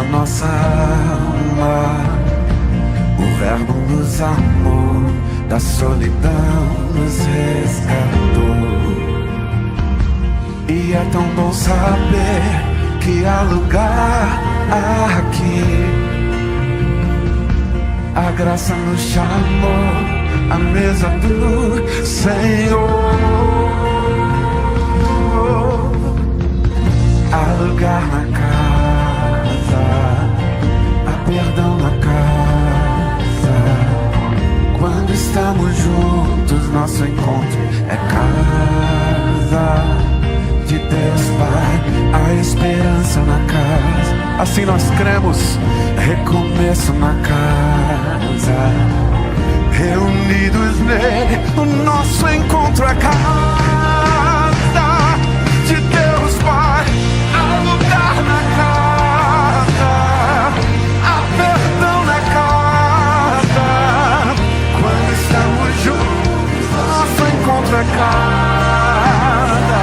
a nossa alma. O Verbo nos amou, da solidão nos resgatou. E é tão bom saber que há lugar aqui. A graça nos chamou à mesa do Senhor. Há lugar na casa, há perdão na casa. Quando estamos juntos, nosso encontro é casa de Deus Pai, a esperança na casa. Assim nós cremos, recomeço na casa. Reunidos nele, o nosso encontro é casa de Deus Pai. Há lugar na casa, há perdão na casa. Quando estamos juntos, nosso encontro é casa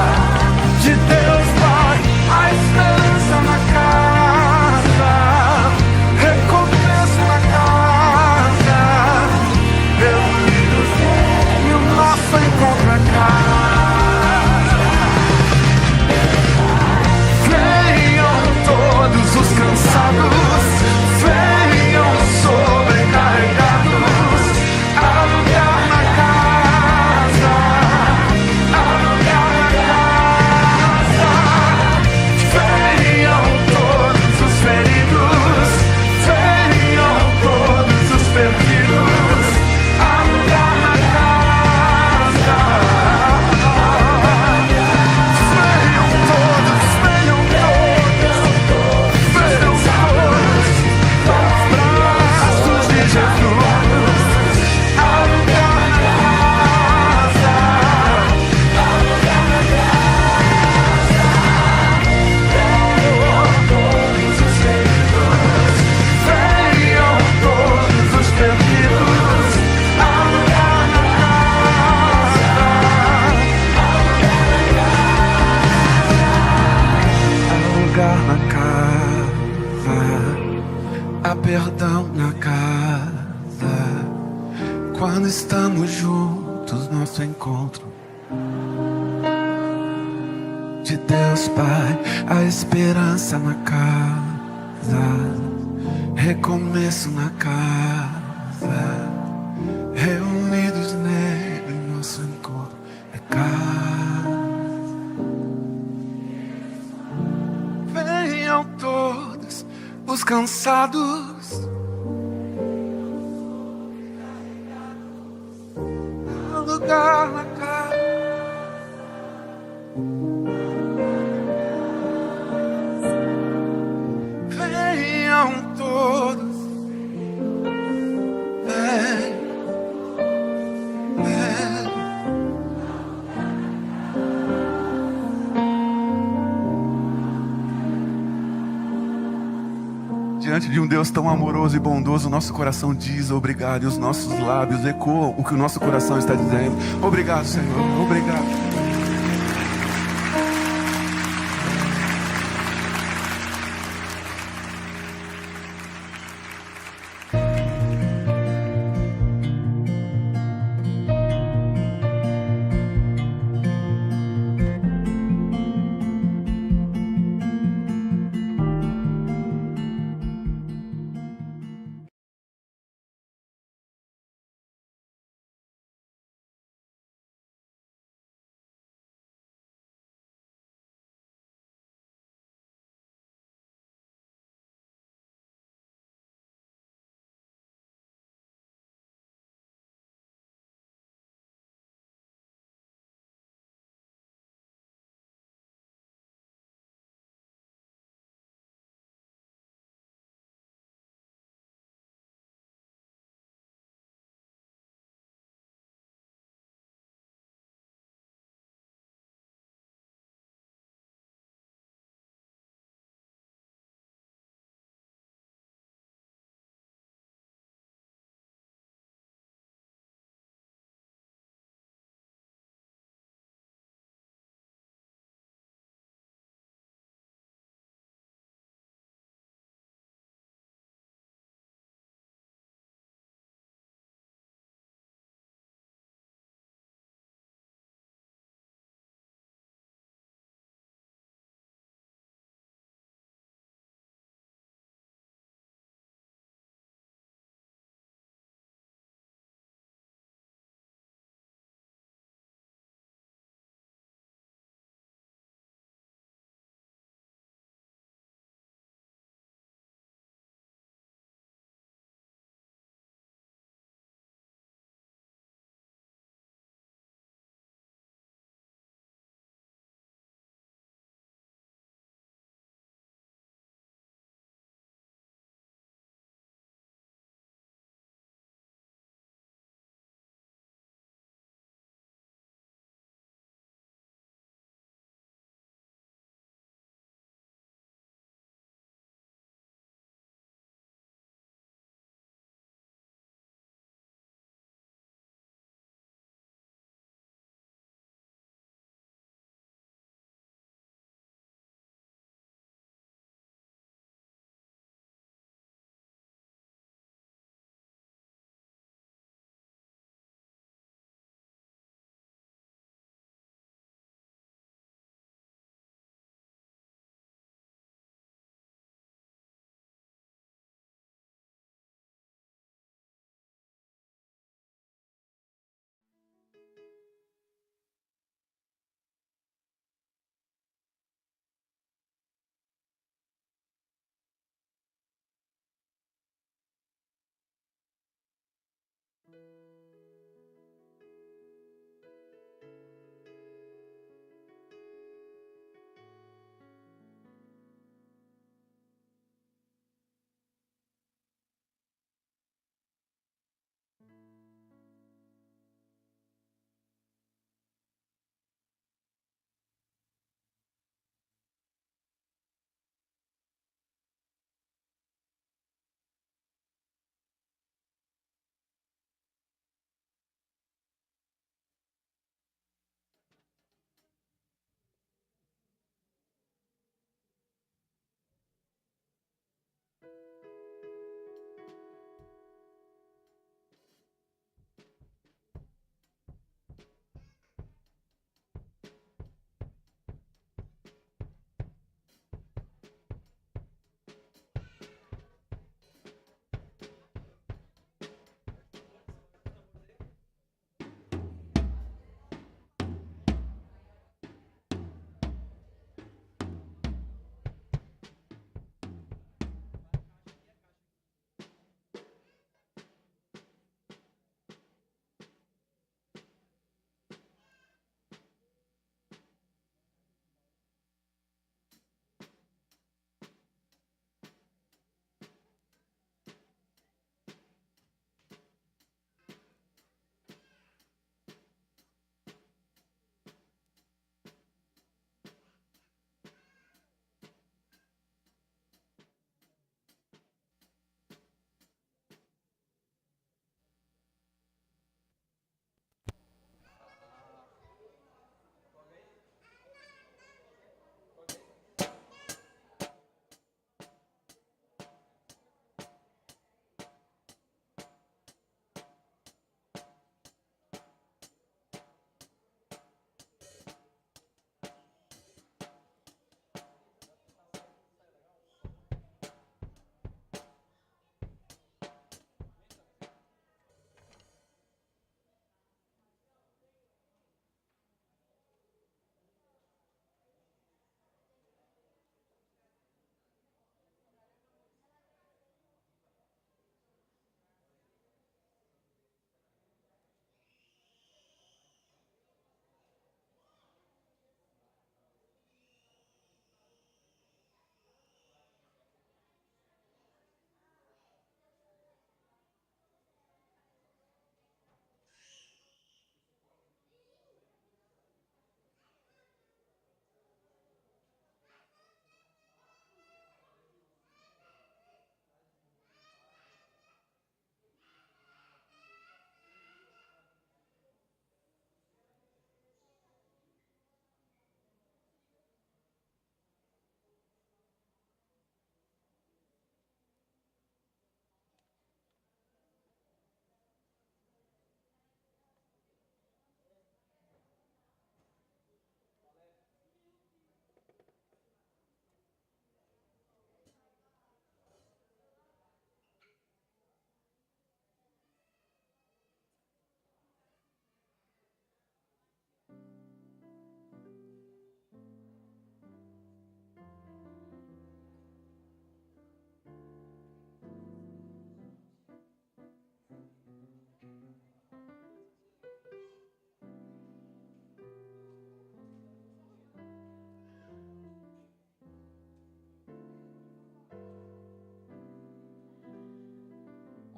de Deus Pai, a esperança na casa, recomeço na casa, reunidos e o nosso encontro é casa. Venham todos os cansados, venham sobrecarregados. Há lugar na casa, há lugar na casa. Venham todos os feridos, venham todos os perdidos. Há lugar na casa. Venham todos, venham todos, venham todos aos braços de Jesus. Há lugar na casa, há lugar na casa. Venham todos os feridos, venham todos os perdidos. Há lugar na casa, há lugar na casa, há perdão na casa. Quando estamos juntos, nosso encontro de Deus Pai, a esperança na casa, recomeço na casa, reunidos nele, nosso encontro é casa. Venham todos os cansados, há lugar na casa. Venham todos, vem, vem. Diante de um Deus tão amoroso e bondoso, nosso coração diz obrigado, e os nossos lábios ecoam o que o nosso coração está dizendo. Obrigado, Senhor, obrigado.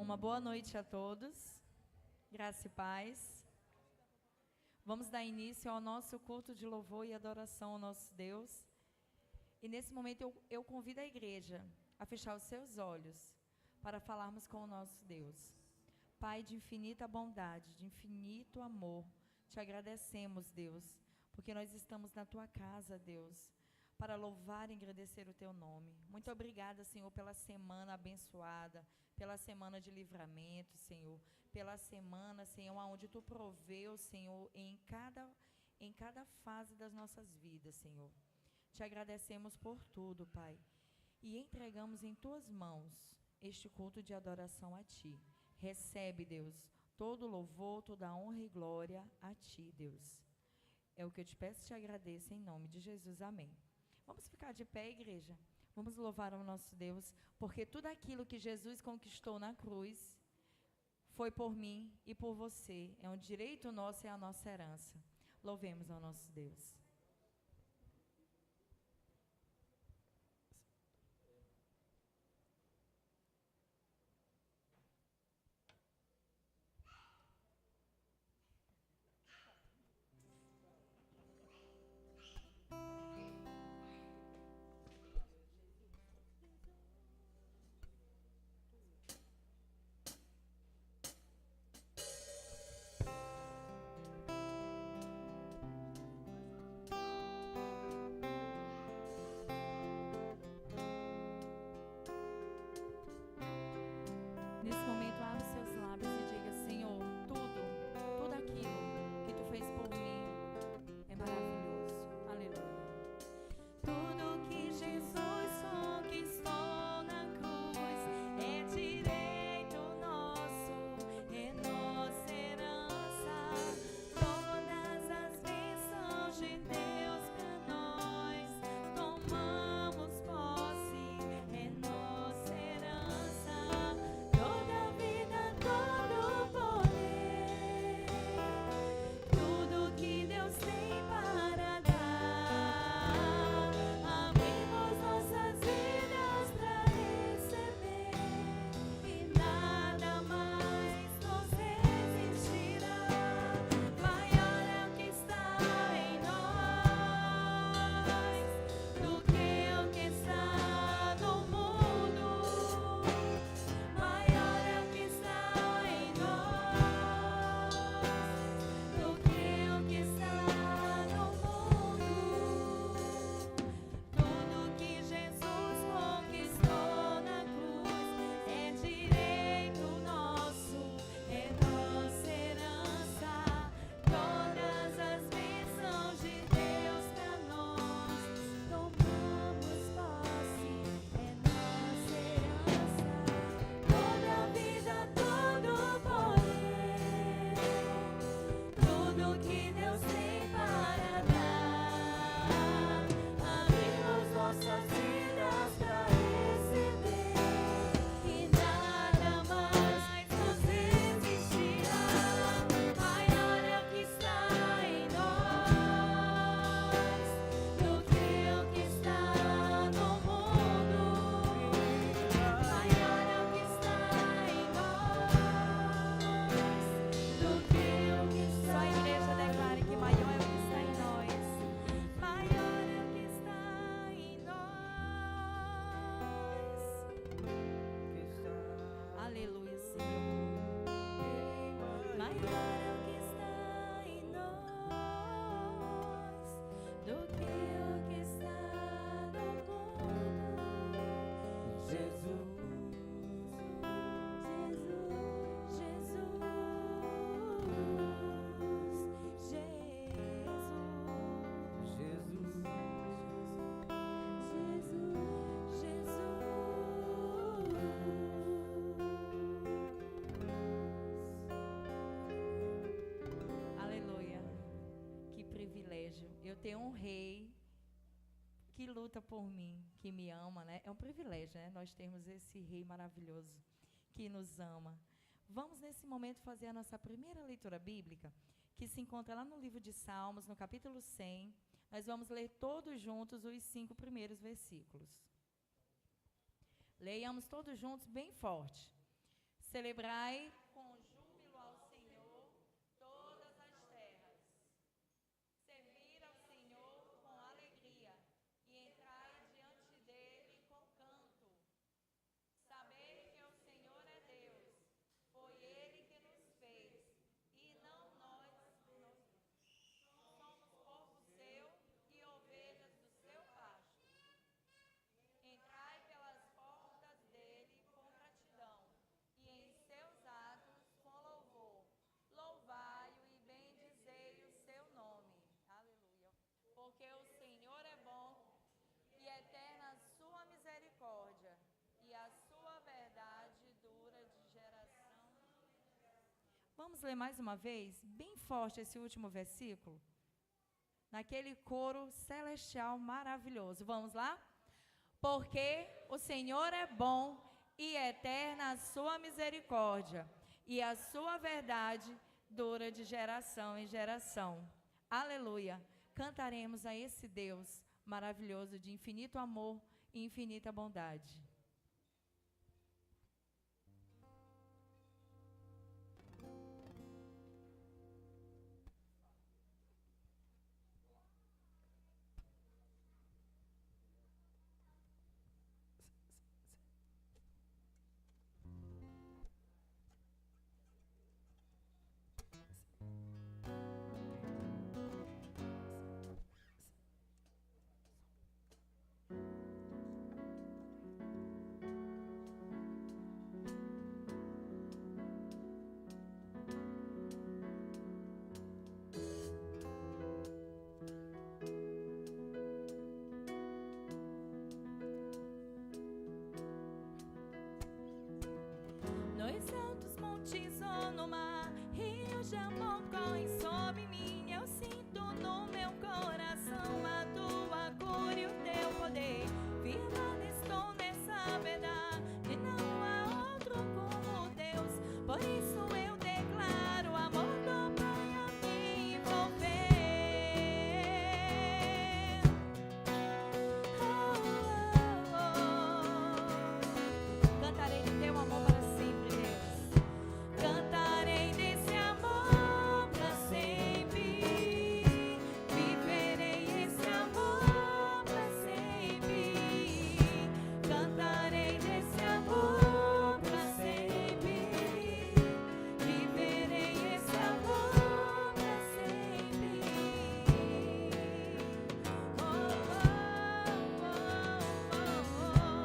Uma boa noite a todos, graça e paz. Vamos dar início ao nosso culto de louvor e adoração ao nosso Deus. E nesse momento eu convido a igreja a fechar os seus olhos para falarmos com o nosso Deus. Pai de infinita bondade, de infinito amor, te agradecemos, Deus, porque nós estamos na tua casa, Deus, para louvar e agradecer o teu nome. Muito obrigada, Senhor, pela semana abençoada, pela semana de livramento, Senhor, pela semana, Senhor, onde tu proveu, Senhor, em cada fase das nossas vidas, Senhor. Te agradecemos por tudo, Pai, e entregamos em tuas mãos este culto de adoração a ti. Recebe, Deus, todo louvor, toda a honra e glória a ti, Deus. É o que eu te peço e te agradeço em nome de Jesus, amém. Vamos ficar de pé, igreja? Vamos louvar ao nosso Deus, porque tudo aquilo que Jesus conquistou na cruz foi por mim e por você. É um direito nosso, é a nossa herança. Louvemos ao nosso Deus. Nesse momento, abre seus lábios e diga: Senhor, tudo aquilo que tu fez por mim é maravilhoso. Aleluia. Tudo que Jesus conquistou na cruz é direito nosso, é nossa herança. Todas as bênçãos de Deus pra nós tomamos posse, é nossa herança. Toda a vida, todo o poder, tudo que Deus tem para dar, abrimos nossas vidas para receber, e nada mais nos resistirá. Maior é o que está em nós do que o que está no mundo. Maior é o que está em nós do que o que está no mundo. Tudo que Jesus conquistou na cruz é direito nosso, é nossa herança. Todas as bênçãos de Deus pra nós tomamos posse, é nossa herança. Toda a vida, todo o poder, tudo que Deus tem para dar, abrimos nossas vidas para receber, e nada mais nos resistirá. Maior é o que está em nós do que o que está no mundo. Maior é o que está em nós do que o que está. Só a igreja declare que maior é o que está em nós. Maior é o que está em nós. Aleluia, Senhor. Maior é o que está em nós do que o que está no mundo. Jesus, Jesus, Jesus, Jesus, Aleluia. Que privilégio. Eu tenho um rei que luta por mim, que me ama, né? É um privilégio, né? Nós temos esse rei maravilhoso que nos ama. Vamos, nesse momento, fazer a nossa primeira leitura bíblica, que se encontra lá no livro de Salmos, no capítulo 100. Nós vamos ler todos juntos os 5 primeiros versículos. Leiamos todos juntos bem forte. Celebrai com júbilo ao Senhor todas as terras. Servir ao Senhor com alegria e entrai diante dele com canto. Saber que o Senhor é Deus, foi ele que nos fez, e não nós. Somos povo seu e ovelhas do seu pasto. Entrai pelas portas dele com gratidão, e em seus atos com louvor. Louvai-o e bendizei o seu nome. Aleluia. Porque o Senhor é bom e eterna a sua misericórdia, e a sua verdade dura de geração. Vamos ler mais uma vez, bem forte esse último versículo, naquele coro celestial maravilhoso. Vamos lá? Porque o Senhor é bom e eterna a sua misericórdia, e a sua verdade dura de geração em geração. Aleluia! Cantaremos a esse Deus maravilhoso de infinito amor e infinita bondade. Nos altos montes ou no mar, rios de amor correm sobre mim. Eu sinto no meu coração a tua cura e o teu poder. Firmado estou nessa verdade, não há outro como Deus. Por isso eu declaro amor do Pai a me envolver. Cantarei do teu amor para sempre, Deus. Cantarei desse amor para sempre. Viverei esse amor para sempre. Cantarei desse amor para sempre. Viverei esse amor para sempre.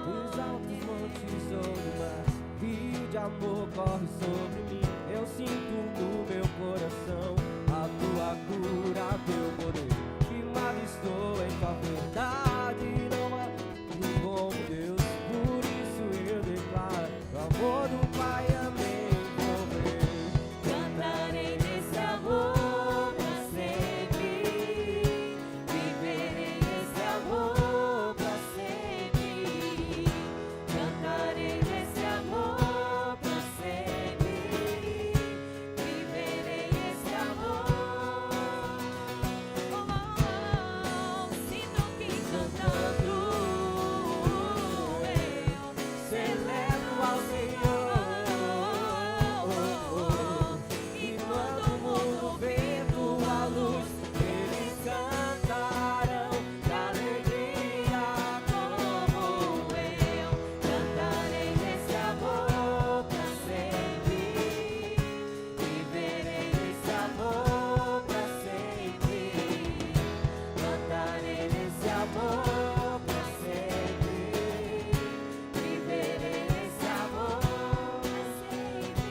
Dos altos montes ou do mar, rio de amor corre sobre mim. Eu sinto no meu coração a tua cura, teu poder. Firmado estou em tua verdade, não há outro como Deus. Por isso eu declaro o amor do Pai a me envolver. Cantarei desse amor para sempre. Viverei esse amor para sempre. Cantarei desse amor para sempre. Viverei esse amor. Sinto que cantando eu Celebro ao Senhor. E quando o mundo vê tua luz, eles cantarão de alegria como eu. Cantarei desse amor para sempre. Viverei esse amor pra sempre. Cantarei esse amor pra sempre. Viverei esse amor pra sempre.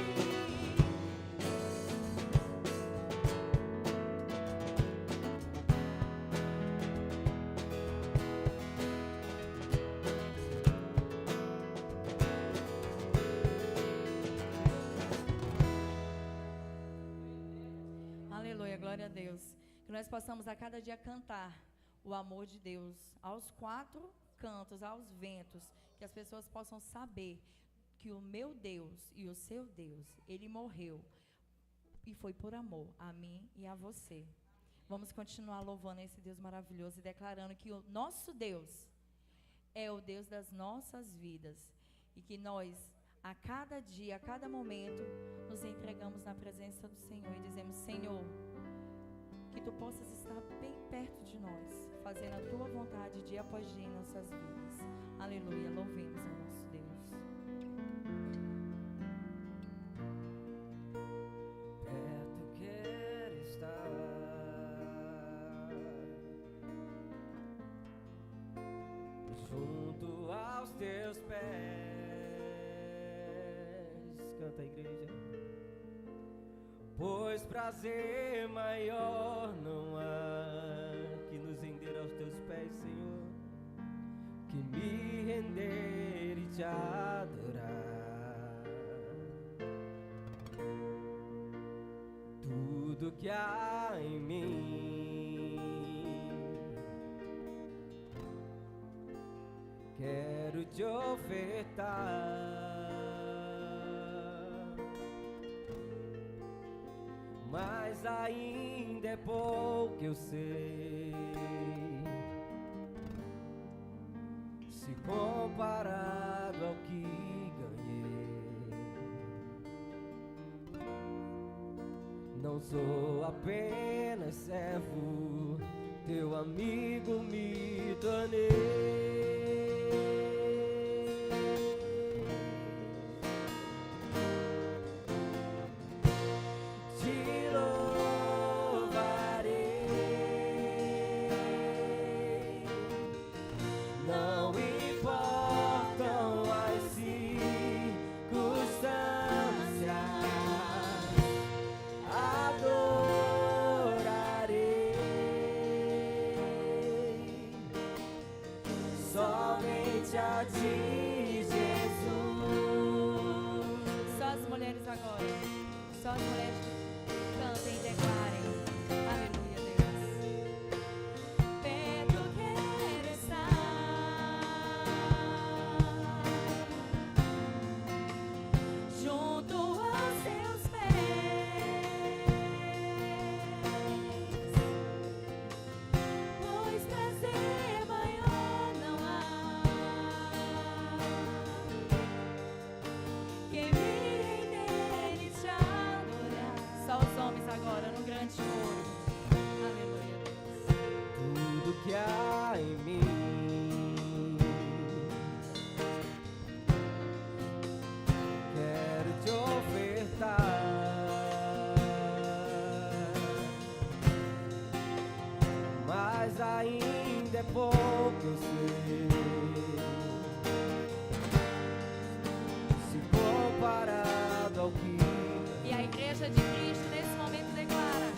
Aleluia, glória a Deus. Que nós possamos a cada dia cantar o amor de Deus aos quatro cantos, aos ventos, que as pessoas possam saber que o meu Deus e o seu Deus, ele morreu e foi por amor a mim e a você. Vamos continuar louvando esse Deus maravilhoso e declarando que o nosso Deus é o Deus das nossas vidas e que nós A cada dia, a cada momento, nos entregamos na presença do Senhor e dizemos: Senhor, que Tu possas estar bem perto de nós, fazendo a Tua vontade dia após dia em nossas vidas. Aleluia, louvemos ao nosso Deus. Perto quero estar, junto aos Teus pés. Canta, igreja. Pois prazer maior não há que nos render aos Teus pés, Senhor, que me render e Te adorar. Tudo que há em mim quero Te ofertar. Mas ainda é pouco, eu sei, se comparado ao que ganhei. Não sou apenas servo, Teu amigo me tornei. Somente a Ti, Jesus. Só as mulheres agora. Só as mulheres cantem e declarem. Aleluia, Deus. Perto quero estar, junto aos Teus pés. Pois prazer maior não há que me render e Te adorar. Só os homens agora no grande choro. Aleluia, Deus. Tudo que há em mim quero Te ofertar. Mas ainda é pouco, eu sei, se comparado ao que E a igreja de Cristo nesse momento declara: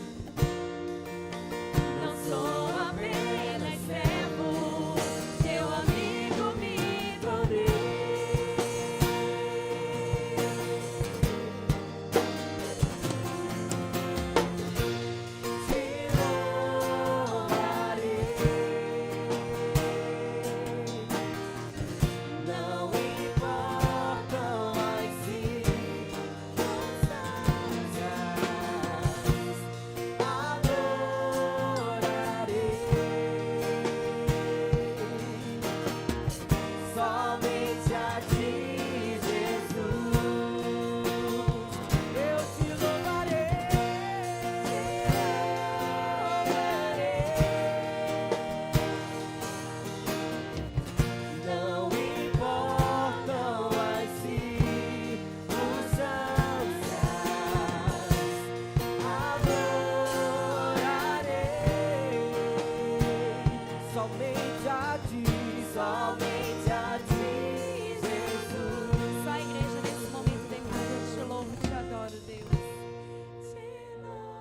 não sou apenas servo, Teu amigo me tornei. Te louvarei. Não importam as circunstâncias, adorarei somente a Ti, Jesus. Eu Te louvarei, não importam as circunstâncias, adorarei somente a Ti, somente a Ti, Jesus. Só a igreja nesse momento declara: eu Te louvo, Te adoro, Deus. Te louvo.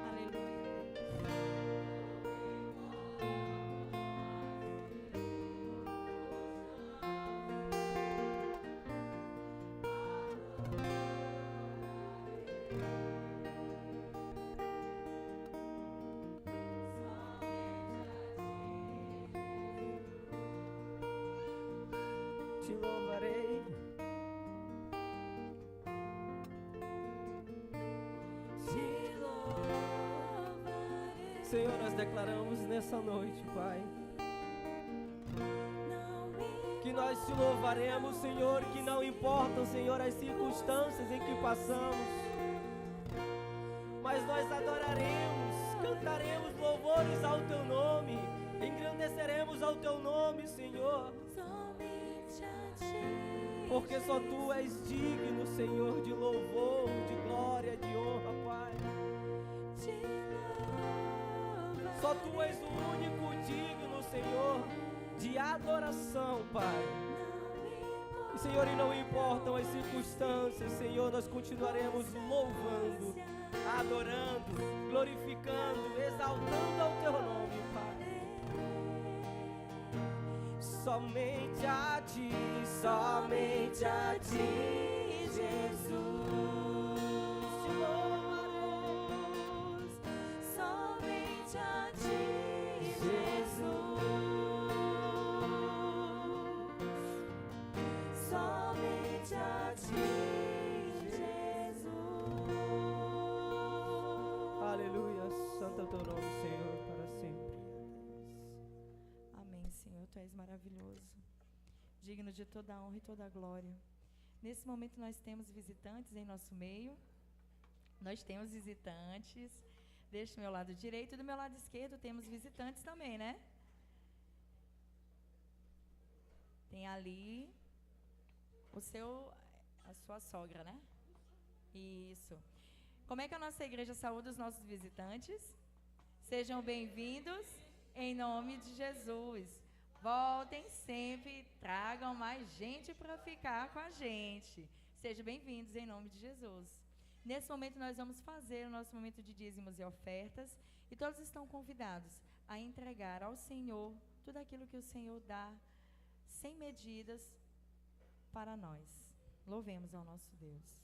Aleluia. Te louvarei. Te louvarei. Senhor, nós declaramos nessa noite, Pai, Não que nós te louvaremos, Senhor, que não importam, Senhor, as circunstâncias em que passamos, mas nós adoraremos, cantaremos louvores ao teu nome, engrandeceremos ao teu nome, Senhor, Somente a ti, porque só tu és digno, Senhor, de louvor, de glória, de honra, Pai. te louvarei. Só tu és o único digno, Senhor, de adoração, Pai. E, Senhor, e não importam as circunstâncias, Senhor, nós continuaremos louvando, adorando, glorificando, exaltando ao teu nome, Pai. Somente a ti, somente a ti, Jesus. Te louvaremos, Somente a ti, Jesus. somente a ti, Jesus. Aleluia, santo é o teu nome, Senhor, para sempre. Amém, Senhor, tu és maravilhoso, digno de toda a honra e toda a glória. Nesse momento nós temos visitantes em nosso meio. Nós temos visitantes. Deste meu lado direito e do meu lado esquerdo temos visitantes também, né? Tem ali a sua sogra, né? Isso. Como é que a nossa igreja saúda os nossos visitantes? Sejam bem-vindos em nome de Jesus. Voltem sempre, tragam mais gente para ficar com a gente. Sejam bem-vindos em nome de Jesus. Nesse momento nós vamos fazer o nosso momento de dízimos e ofertas e todos estão convidados a entregar ao Senhor tudo aquilo que o Senhor dá sem medidas para nós. Louvemos ao nosso Deus.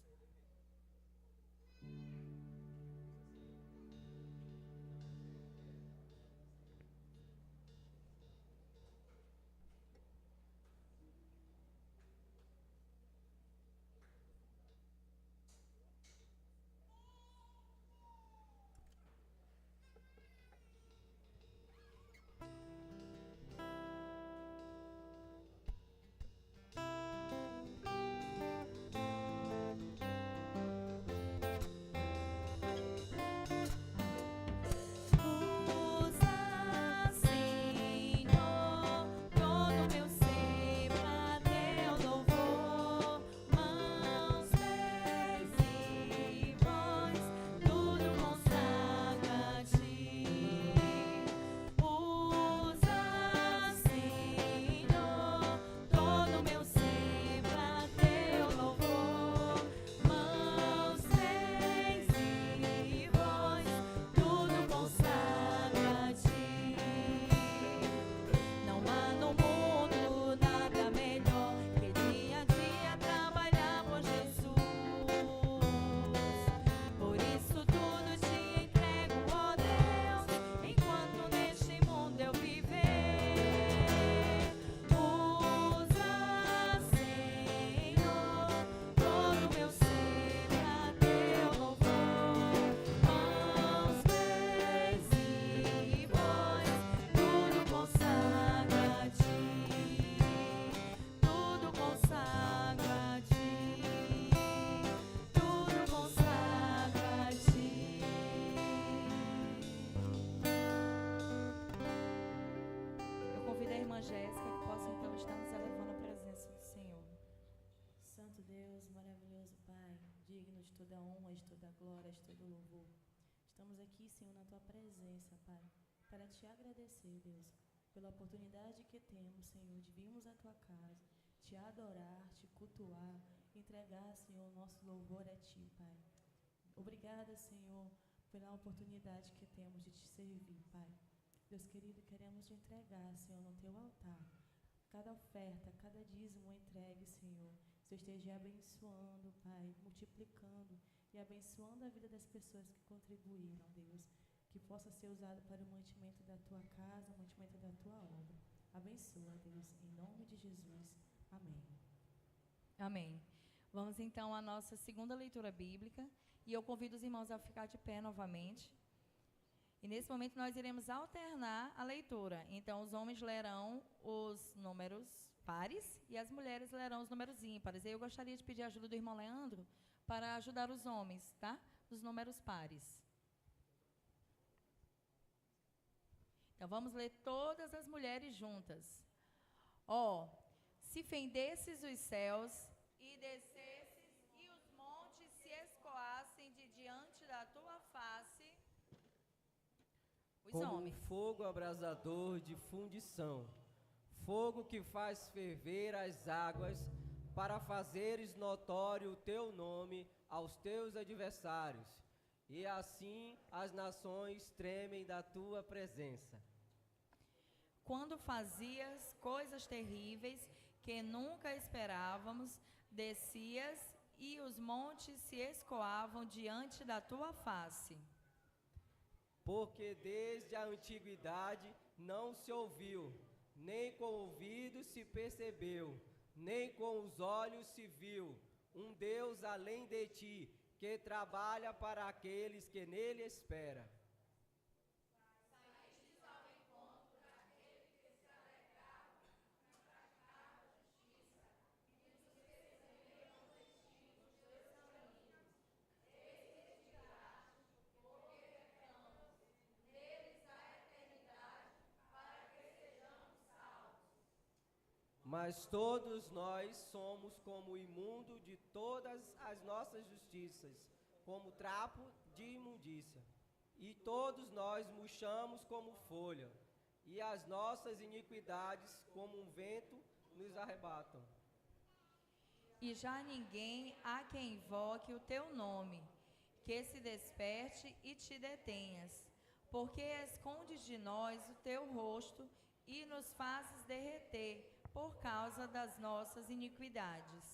Jéssica, que possa então estar nos elevando à presença do Senhor. Santo Deus, maravilhoso Pai, digno de toda honra, de toda glória, de todo louvor. Estamos aqui, Senhor, na Tua presença, Pai, para Te agradecer, Deus, pela oportunidade que temos, Senhor, de virmos à Tua casa, Te adorar, Te cultuar, entregar, Senhor, nosso louvor a Ti, Pai. Obrigada, Senhor, pela oportunidade que temos de Te servir, Pai. Deus querido, queremos Te entregar, Senhor, no Teu altar. Cada oferta, cada dízimo entregue, Senhor. Senhor esteja abençoando, Pai, multiplicando e abençoando a vida das pessoas que contribuíram, Deus. Que possa ser usado para o mantimento da Tua casa, o mantimento da Tua obra. Abençoa, Deus, em nome de Jesus. Amém. Amém. Vamos então à nossa segunda leitura bíblica. E eu convido os irmãos a ficar de pé novamente. E nesse momento nós iremos alternar a leitura. Então os homens lerão os números pares e as mulheres lerão os números ímpares. Eu gostaria de pedir a ajuda do irmão Leandro para ajudar os homens, tá? Dos números pares. Então, vamos ler todas as mulheres juntas. Ó, se fendesses os céus e descesses e os montes se escoassem de diante da tua face, os como homens. um fogo abrasador de fundição, fogo que faz ferver as águas, para fazeres notório o teu nome aos teus adversários, e assim as nações tremem da tua presença. Quando fazias coisas terríveis que nunca esperávamos, descias e os montes se escoavam diante da tua face. Porque desde a antiguidade não se ouviu, nem com o ouvido se percebeu, nem com os olhos se viu, um Deus além de ti, que trabalha para aqueles que nele esperam. Mas todos nós somos como imundo de todas as nossas justiças, como trapo de imundícia. E todos nós murchamos como folha, e as nossas iniquidades, como um vento, nos arrebatam. E já ninguém há quem invoque o teu nome, que se desperte e te detenhas, porque escondes de nós o teu rosto e nos fazes derreter por causa das nossas iniquidades.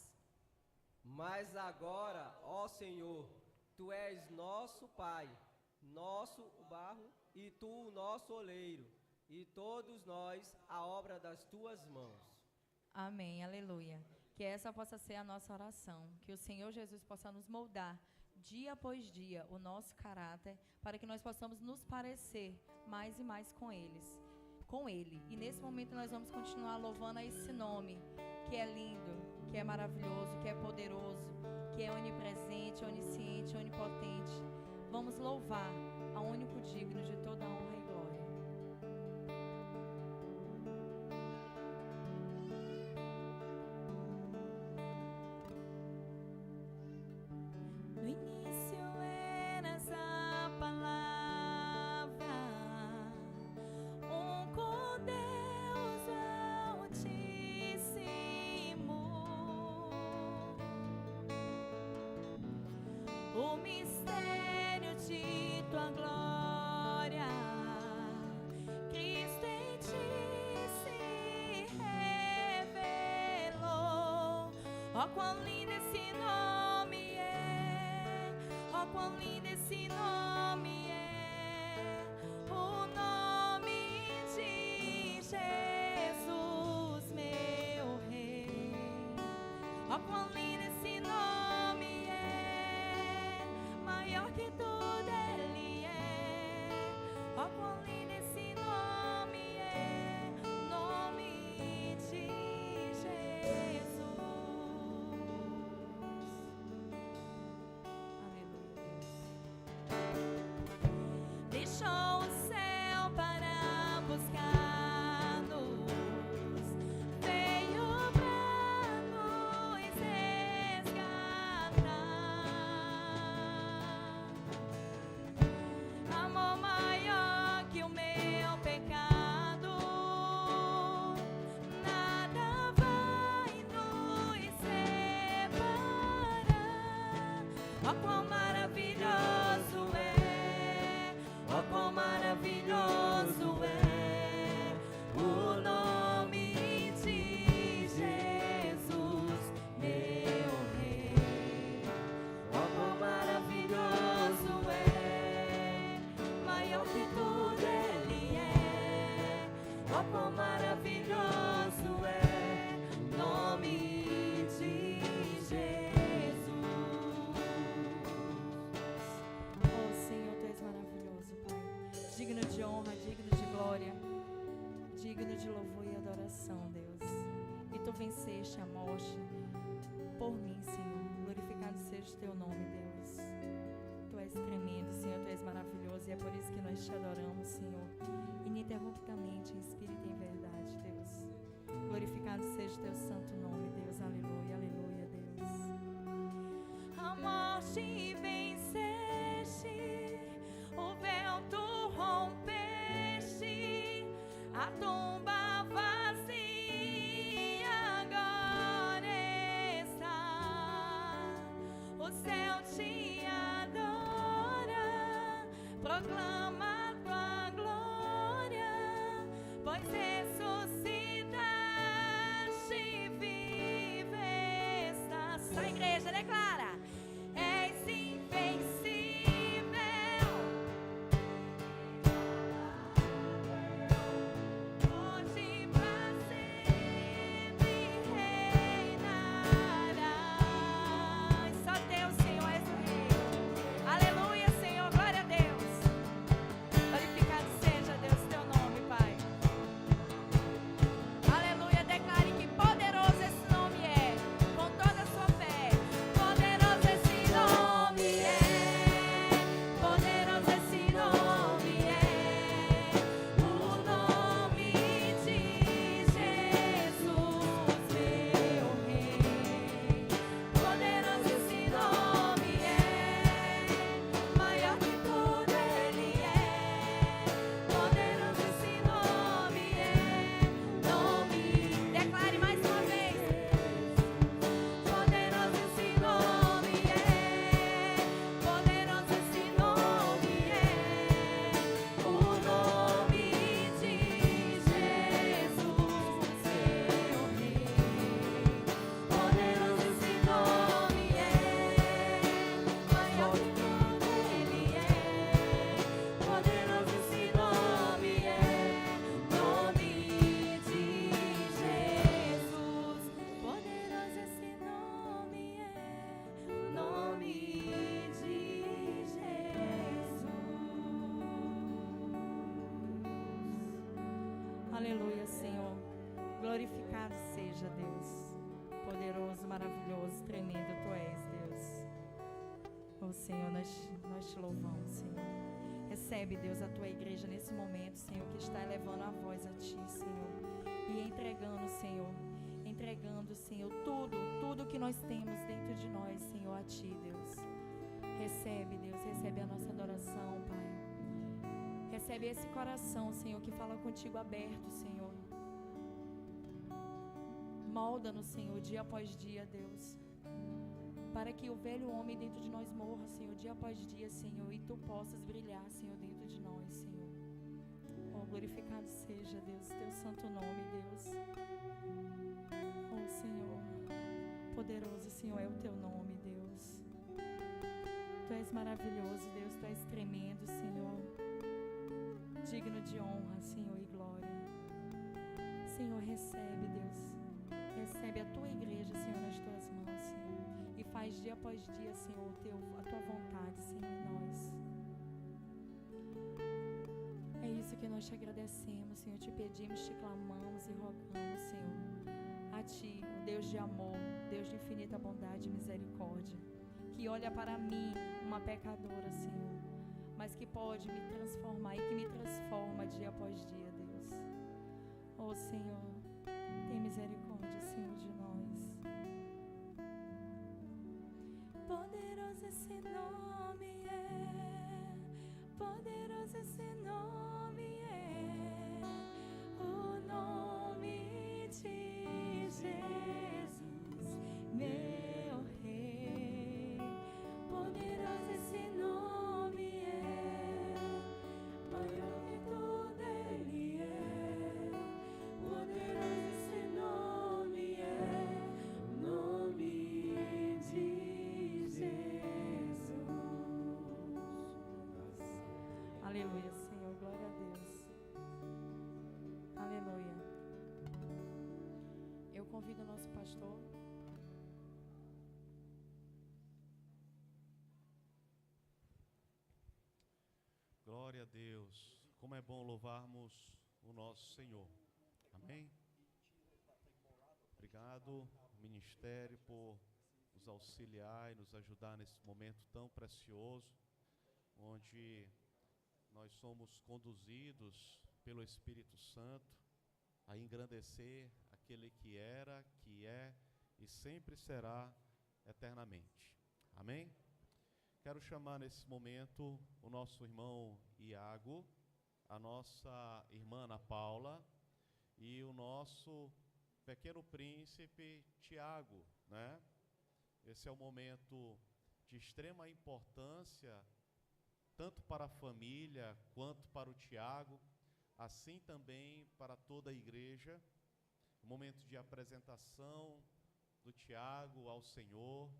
Mas agora, ó Senhor, tu és nosso Pai, nosso barro, e tu o nosso oleiro, e todos nós a obra das tuas mãos. Amém, aleluia. Que essa possa ser a nossa oração, que o Senhor Jesus possa nos moldar dia após dia o nosso caráter, para que nós possamos nos parecer mais e mais com Ele. E nesse momento nós vamos continuar louvando a esse nome, que é lindo, que é maravilhoso, que é poderoso, que é onipresente, onisciente, onipotente. Vamos louvar ao único digno de toda a honra e glória. No início eras a palavra, com Deus Altíssimo, o mistério de tua glória, Cristo em ti se revelou. Ó, quão lindo esse nome é, ó, quão lindo esse nome é, o nome de Jesus, meu Rei. Ó, quão lindo esse nome é, maior que tudo Ele é. Ó, quão lindo esse nome é, nome de Jesus. Aleluia, Deus. Deixou o céu para buscar-nos, veio pra nos resgatar. Amor maior que o meu pecado, nada vai nos separar. Ó, quão maravilhoso é, ó, quão maravilhoso é o nome de Jesus, meu Rei. Ó, quão maravilhoso é, maior que tudo Ele é. Ó, quão maravilhoso é o nome de Jesus. Oh Senhor, Tu és maravilhoso, Pai. Digno de honra, digno de glória, digno de louvor e adoração, Deus. E Tu Tu venceste a morte por mim, Senhor. Glorificado seja o teu nome, Deus. Tu és tremendo, Senhor, tu és maravilhoso, e é por isso que nós te adoramos, Senhor, ininterruptamente, em espírito e em verdade, Deus. Glorificado seja o teu santo nome, Deus. Aleluia, aleluia, Deus. A morte venceste, o véu tu rompeste, a tumba vazia agora está. O céu te adora, proclama tua glória, pois ressuscitaste, vive estás. A igreja declara: és invencível. Hoje pra sempre reinarás. Só teu, Senhor, és o Rei. Aleluia, Senhor, glória a Deus. Glorificado seja, Deus, teu nome, Pai. Aleluia, declare que poderoso esse nome é, com toda a sua fé. Poderoso esse nome é, poderoso esse nome é, o nome de Jesus, meu Rei. Poderoso esse nome é, maior que tudo ele é. Poderoso esse nome é, nome. Declare mais uma vez. Poderoso esse nome é, poderoso esse nome é, o nome de Jesus, meu Rei. Poderoso esse nome é, maior que tudo ele é. Poderoso esse nome é, nome de Jesus. Poderoso esse nome é, nome de Jesus. Aleluia, Senhor. Glorificado seja, Deus. Poderoso, maravilhoso, tremendo tu és, Deus. Oh, Senhor, nós te louvamos, Senhor. Recebe, Deus, a tua igreja nesse momento, Senhor, que está elevando a voz a ti, Senhor. E entregando, Senhor, tudo que nós temos dentro de nós, Senhor, a ti, Deus. Recebe, Deus, recebe a nossa adoração, Pai. Recebe esse coração, Senhor, que fala contigo aberto, Senhor. Molda-nos, Senhor, dia após dia, Deus, para que o velho homem dentro de nós morra, Senhor, dia após dia, Senhor, e tu possas brilhar, Senhor, dentro de nós, Senhor. Oh, glorificado seja, Deus, teu santo nome, Deus. Oh, Senhor, poderoso, Senhor, é o teu nome, Deus. Tu és maravilhoso, Deus, tu és tremendo, Senhor. Digno de honra, Senhor, e glória. Senhor, recebe, Deus. Recebe a tua igreja, Senhor, nas tuas mãos, Senhor. E faz dia após dia, Senhor, a tua vontade, Senhor, em nós. É isso que nós te agradecemos, Senhor. Te pedimos, te clamamos e rogamos, Senhor. A ti, o Deus de amor, Deus de infinita bondade e misericórdia, que olha para mim, uma pecadora, Senhor, mas que pode me transformar e que me transforma dia após dia, Deus. Oh, Senhor, tem misericórdia, Senhor, de nós. Poderoso esse nome é, poderoso esse nome é, o nome de Jesus, meu Rei. Poderoso esse nome é, maior que tudo ele é. Poderoso esse nome é, o nome de Jesus. Aleluia, Senhor, glória a Deus. Aleluia. Eu convido o nosso pastor. Glória a Deus. Como é bom louvarmos o nosso Senhor. Amém? Obrigado, ministério, por nos auxiliar e nos ajudar nesse momento tão precioso, onde nós somos conduzidos pelo Espírito Santo a engrandecer aquele que era, que é e sempre será eternamente. Amém? Quero chamar nesse momento o nosso irmão Iago, a nossa irmã Ana Paula e o nosso pequeno príncipe Tiago, né? Esse é um momento de extrema importância, tanto para a família quanto para o Tiago, assim também para toda a igreja. Um momento de apresentação do Tiago ao Senhor,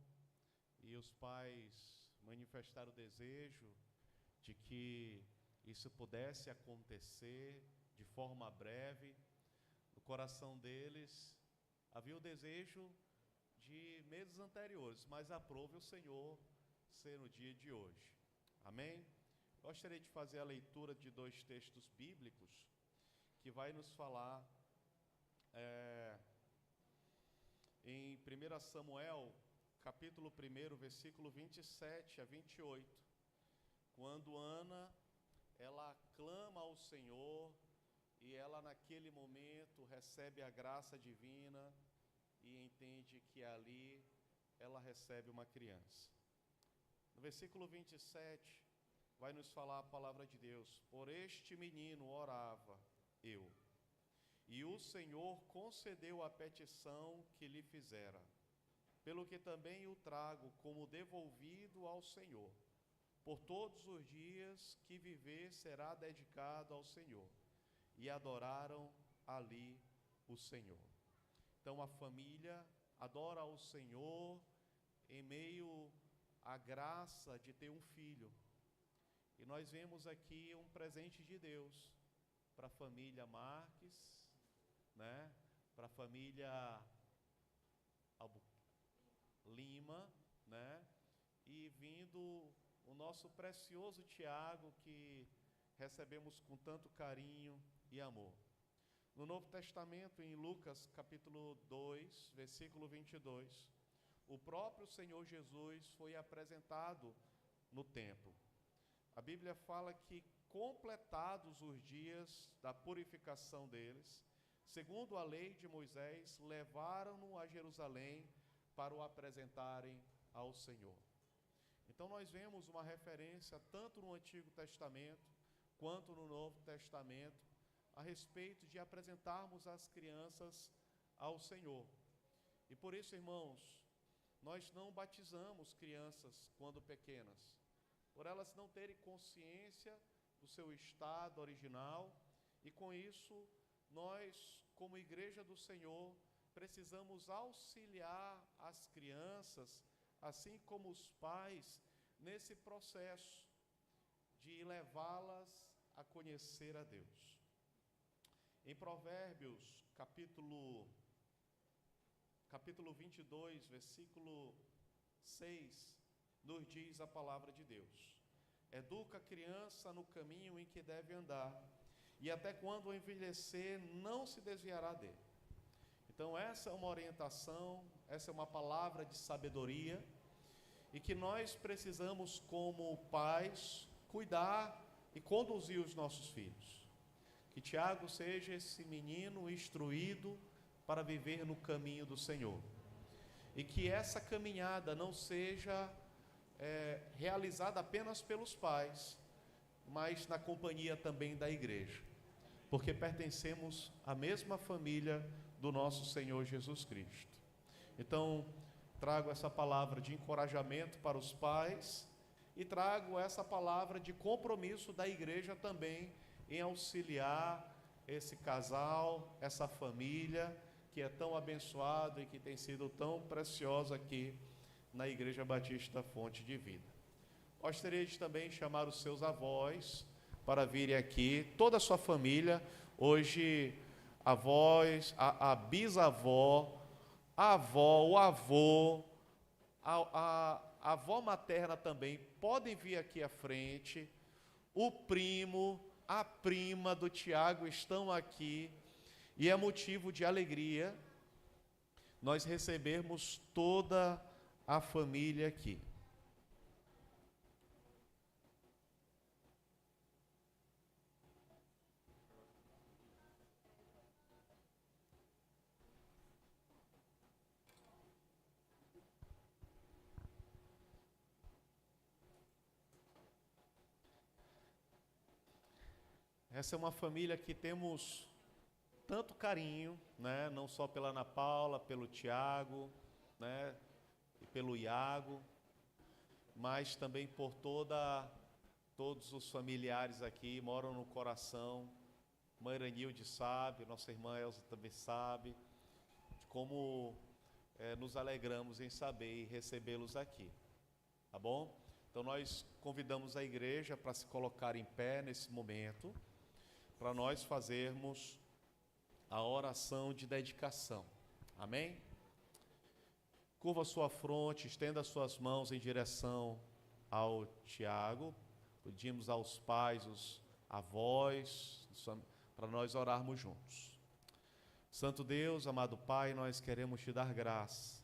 e os pais manifestaram o desejo de que isso pudesse acontecer de forma breve. No coração deles havia o desejo de meses anteriores, mas aprove o Senhor ser no dia de hoje. Amém? Gostaria de fazer a leitura de 2 textos bíblicos que vai nos falar em 1 Samuel, capítulo 1, versículo 27 a 28, quando Ana, ela clama ao Senhor e ela naquele momento recebe a graça divina e entende que ali ela recebe uma criança. No versículo 27 vai nos falar a palavra de Deus: por este menino orava eu, e o Senhor concedeu a petição que lhe fizera, pelo que também o trago como devolvido ao Senhor. Por todos os dias que viver será dedicado ao Senhor. E adoraram ali o Senhor. Então a família adora ao Senhor em meio à graça de ter um filho. E nós vemos aqui um presente de Deus para a família Marques, né? Para a família Lima, né? E vindo o nosso precioso Tiago, que recebemos com tanto carinho e amor. No Novo Testamento, em Lucas capítulo 2, versículo 22, o próprio Senhor Jesus foi apresentado no templo. A Bíblia fala que, completados os dias da purificação deles, segundo a lei de Moisés, levaram-no a Jerusalém para o apresentarem ao Senhor. Então nós vemos uma referência tanto no Antigo Testamento quanto no Novo Testamento a respeito de apresentarmos as crianças ao Senhor. E por isso, irmãos, nós não batizamos crianças quando pequenas, por elas não terem consciência do seu estado original, e com isso nós, como Igreja do Senhor, precisamos auxiliar as crianças, assim como os pais, nesse processo de levá-las a conhecer a Deus. Em Provérbios, capítulo 22, versículo 6, nos diz a palavra de Deus: educa a criança no caminho em que deve andar, e até quando envelhecer não se desviará dele. Então essa é uma orientação, essa é uma palavra de sabedoria, e que nós precisamos, como pais, cuidar e conduzir os nossos filhos. Que Tiago seja esse menino instruído para viver no caminho do Senhor, e que essa caminhada não seja realizada apenas pelos pais, mas na companhia também da igreja, porque pertencemos à mesma família do nosso Senhor Jesus Cristo. Então, trago essa palavra de encorajamento para os pais e trago essa palavra de compromisso da igreja também em auxiliar esse casal, essa família que é tão abençoada e que tem sido tão preciosa aqui na Igreja Batista Fonte de Vida. Gostaria de também chamar os seus avós para virem aqui, toda a sua família. Hoje, avós, a bisavó, a avó, o avô, a avó materna também podem vir aqui à frente. O primo, a prima do Tiago estão aqui, e é motivo de alegria nós recebermos toda a família aqui. Essa é uma família que temos tanto carinho, né? Não só pela Ana Paula, pelo Tiago, né? E pelo Iago, mas também por todos os familiares aqui, moram no coração. Mãe Iranilde sabe, nossa irmã Elza também sabe, de como nos alegramos em saber e recebê-los aqui, tá bom? Então nós convidamos a igreja para se colocar em pé nesse momento, para nós fazermos a oração de dedicação. Amém? Curva sua fronte, estenda suas mãos em direção ao Tiago. Pedimos aos pais, os avós, para nós orarmos juntos. Santo Deus, amado Pai, nós queremos te dar graça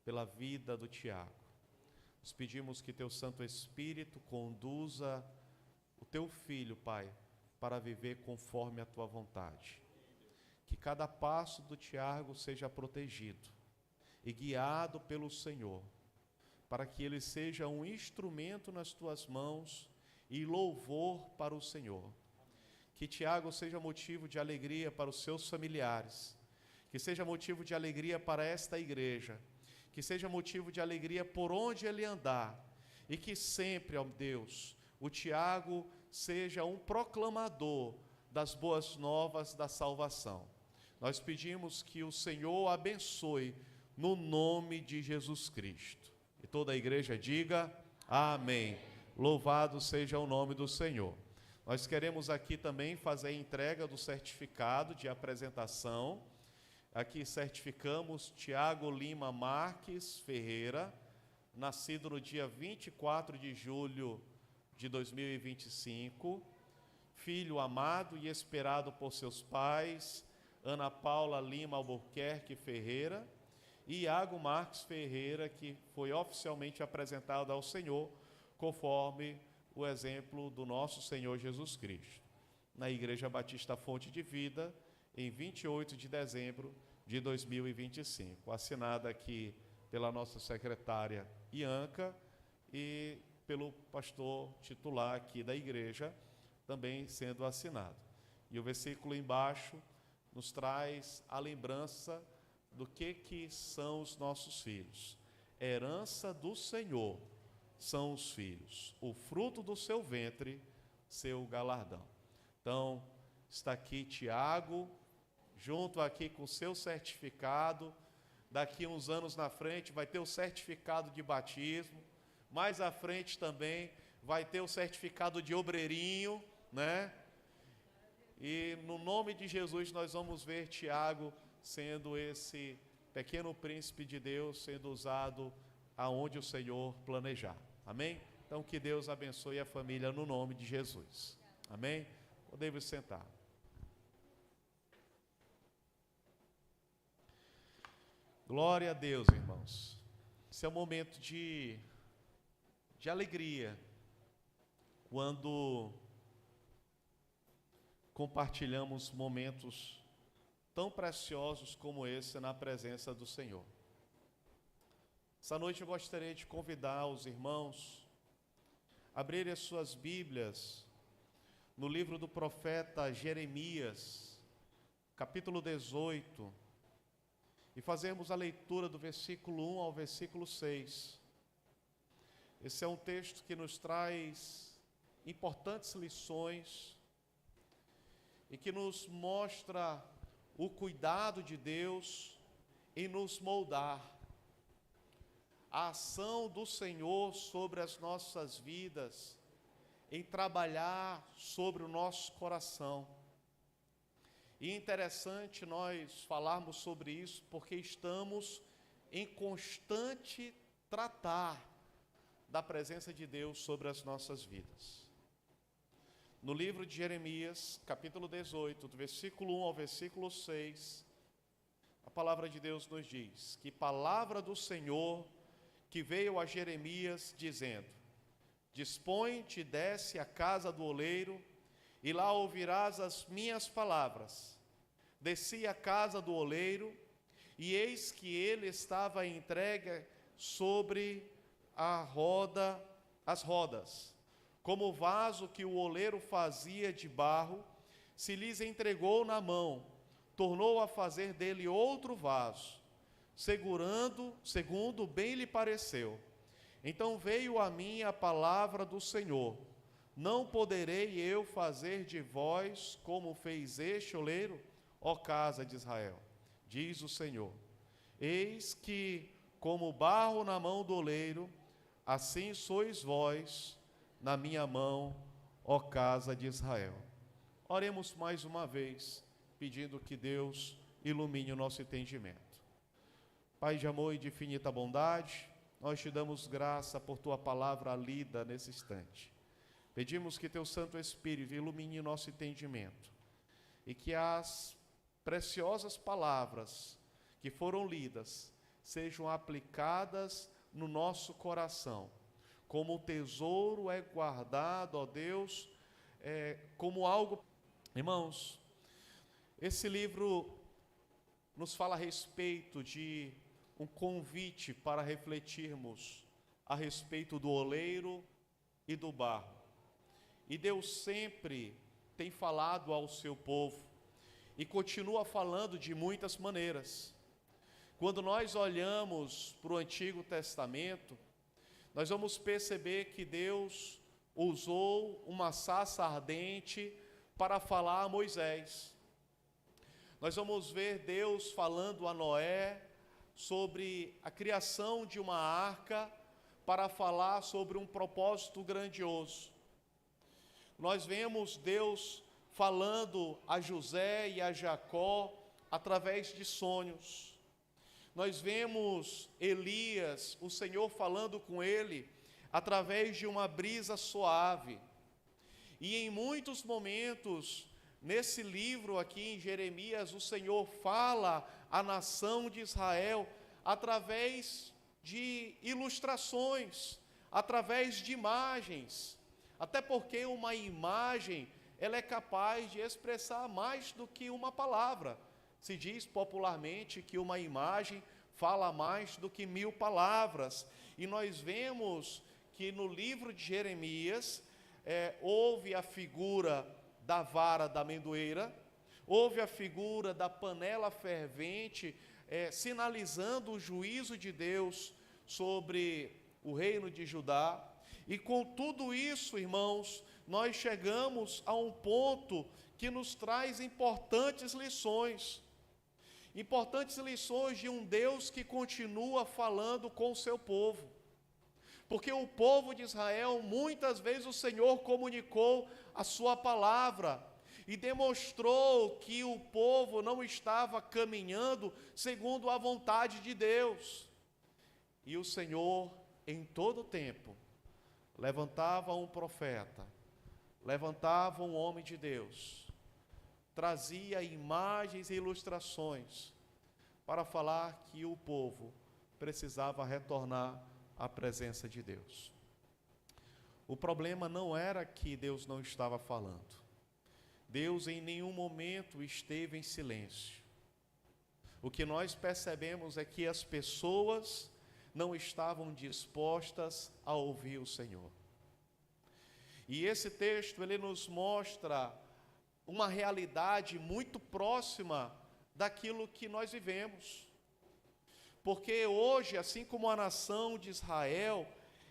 pela vida do Tiago. Nós pedimos que teu Santo Espírito conduza o teu filho, Pai, para viver conforme a tua vontade. Que cada passo do Tiago seja protegido e guiado pelo Senhor, para que ele seja um instrumento nas tuas mãos e louvor para o Senhor. Que Tiago seja motivo de alegria para os seus familiares, que seja motivo de alegria para esta igreja, que seja motivo de alegria por onde ele andar, e que sempre, ó Deus, o Tiago seja um proclamador das boas novas da salvação. Nós pedimos que o Senhor abençoe no nome de Jesus Cristo. E toda a igreja diga amém. Louvado seja o nome do Senhor. Nós queremos aqui também fazer a entrega do certificado de apresentação. Aqui certificamos Tiago Lima Marques Ferreira, nascido no dia 24 de julho de 2025, filho amado e esperado por seus pais, Ana Paula Lima Albuquerque Ferreira, e Iago Marques Ferreira, que foi oficialmente apresentado ao Senhor, conforme o exemplo do nosso Senhor Jesus Cristo, na Igreja Batista Fonte de Vida, em 28 de dezembro de 2025, assinada aqui pela nossa secretária Ianca e pelo pastor titular aqui da igreja, também sendo assinado. E o versículo embaixo nos traz a lembrança do que são os nossos filhos. Herança do Senhor são os filhos, o fruto do seu ventre, seu galardão. Então, está aqui Tiago, junto aqui com o seu certificado. Daqui uns anos na frente vai ter o certificado de batismo. Mais à frente também vai ter o certificado de obreirinho, né? E no nome de Jesus nós vamos ver Tiago sendo esse pequeno príncipe de Deus, sendo usado aonde o Senhor planejar. Amém? Então que Deus abençoe a família no nome de Jesus. Amém? Podemos sentar. Glória a Deus, irmãos. Esse é um momento de alegria, quando compartilhamos momentos tão preciosos como esse na presença do Senhor. Essa noite eu gostaria de convidar os irmãos a abrirem as suas Bíblias no livro do profeta Jeremias, capítulo 18, e fazermos a leitura do versículo 1 ao versículo 6. Esse é um texto que nos traz importantes lições e que nos mostra o cuidado de Deus em nos moldar, a ação do Senhor sobre as nossas vidas, em trabalhar sobre o nosso coração. E é interessante nós falarmos sobre isso, porque estamos em constante tratar da presença de Deus sobre as nossas vidas. No livro de Jeremias, capítulo 18, do versículo 1 ao versículo 6, a a palavra de Deus nos diz que palavra do Senhor que veio a Jeremias dizendo: dispõe-te, desce à casa do oleiro, e lá ouvirás as minhas palavras. Desci à casa do oleiro, e eis que ele estava entregue sobre as rodas, como o vaso que o oleiro fazia de barro, se lhes entregou na mão, tornou a fazer dele outro vaso, segundo bem lhe pareceu. Então veio a mim a palavra do Senhor: não poderei eu fazer de vós como fez este oleiro, ó casa de Israel, diz o Senhor. Eis que, como barro na mão do oleiro, assim sois vós na minha mão, ó casa de Israel. Oremos mais uma vez, pedindo que Deus ilumine o nosso entendimento. Pai de amor e de infinita bondade, nós te damos graça por tua palavra lida nesse instante. Pedimos que teu Santo Espírito ilumine nosso entendimento e que as preciosas palavras que foram lidas sejam aplicadas no nosso coração, como o tesouro é guardado, ó Deus, como algo... Irmãos, esse livro nos fala a respeito de um convite para refletirmos a respeito do oleiro e do barro. E Deus sempre tem falado ao seu povo e continua falando de muitas maneiras. Quando nós olhamos para o Antigo Testamento, nós vamos perceber que Deus usou uma sarça ardente para falar a Moisés. Nós vamos ver Deus falando a Noé sobre a criação de uma arca para falar sobre um propósito grandioso. Nós vemos Deus falando a José e a Jacó através de sonhos. Nós vemos Elias, o Senhor falando com ele através de uma brisa suave. E em muitos momentos, nesse livro aqui em Jeremias, o Senhor fala à nação de Israel através de ilustrações, através de imagens. Até porque uma imagem, ela é capaz de expressar mais do que uma palavra. Se diz popularmente que uma imagem fala mais do que 1000 palavras. E nós vemos que no livro de Jeremias, houve a figura da vara da amendoeira, houve a figura da panela fervente, sinalizando o juízo de Deus sobre o reino de Judá. E com tudo isso, irmãos, nós chegamos a um ponto que nos traz importantes lições de um Deus que continua falando com o seu povo. Porque o povo de Israel, muitas vezes o Senhor comunicou a sua palavra e demonstrou que o povo não estava caminhando segundo a vontade de Deus. E o Senhor, em todo tempo, levantava um profeta, levantava um homem de Deus, trazia imagens e ilustrações para falar que o povo precisava retornar à presença de Deus. O problema não era que Deus não estava falando. Deus em nenhum momento esteve em silêncio. O que nós percebemos é que as pessoas não estavam dispostas a ouvir o Senhor. E esse texto, ele nos mostra uma realidade muito próxima daquilo que nós vivemos. Porque hoje, assim como a nação de Israel,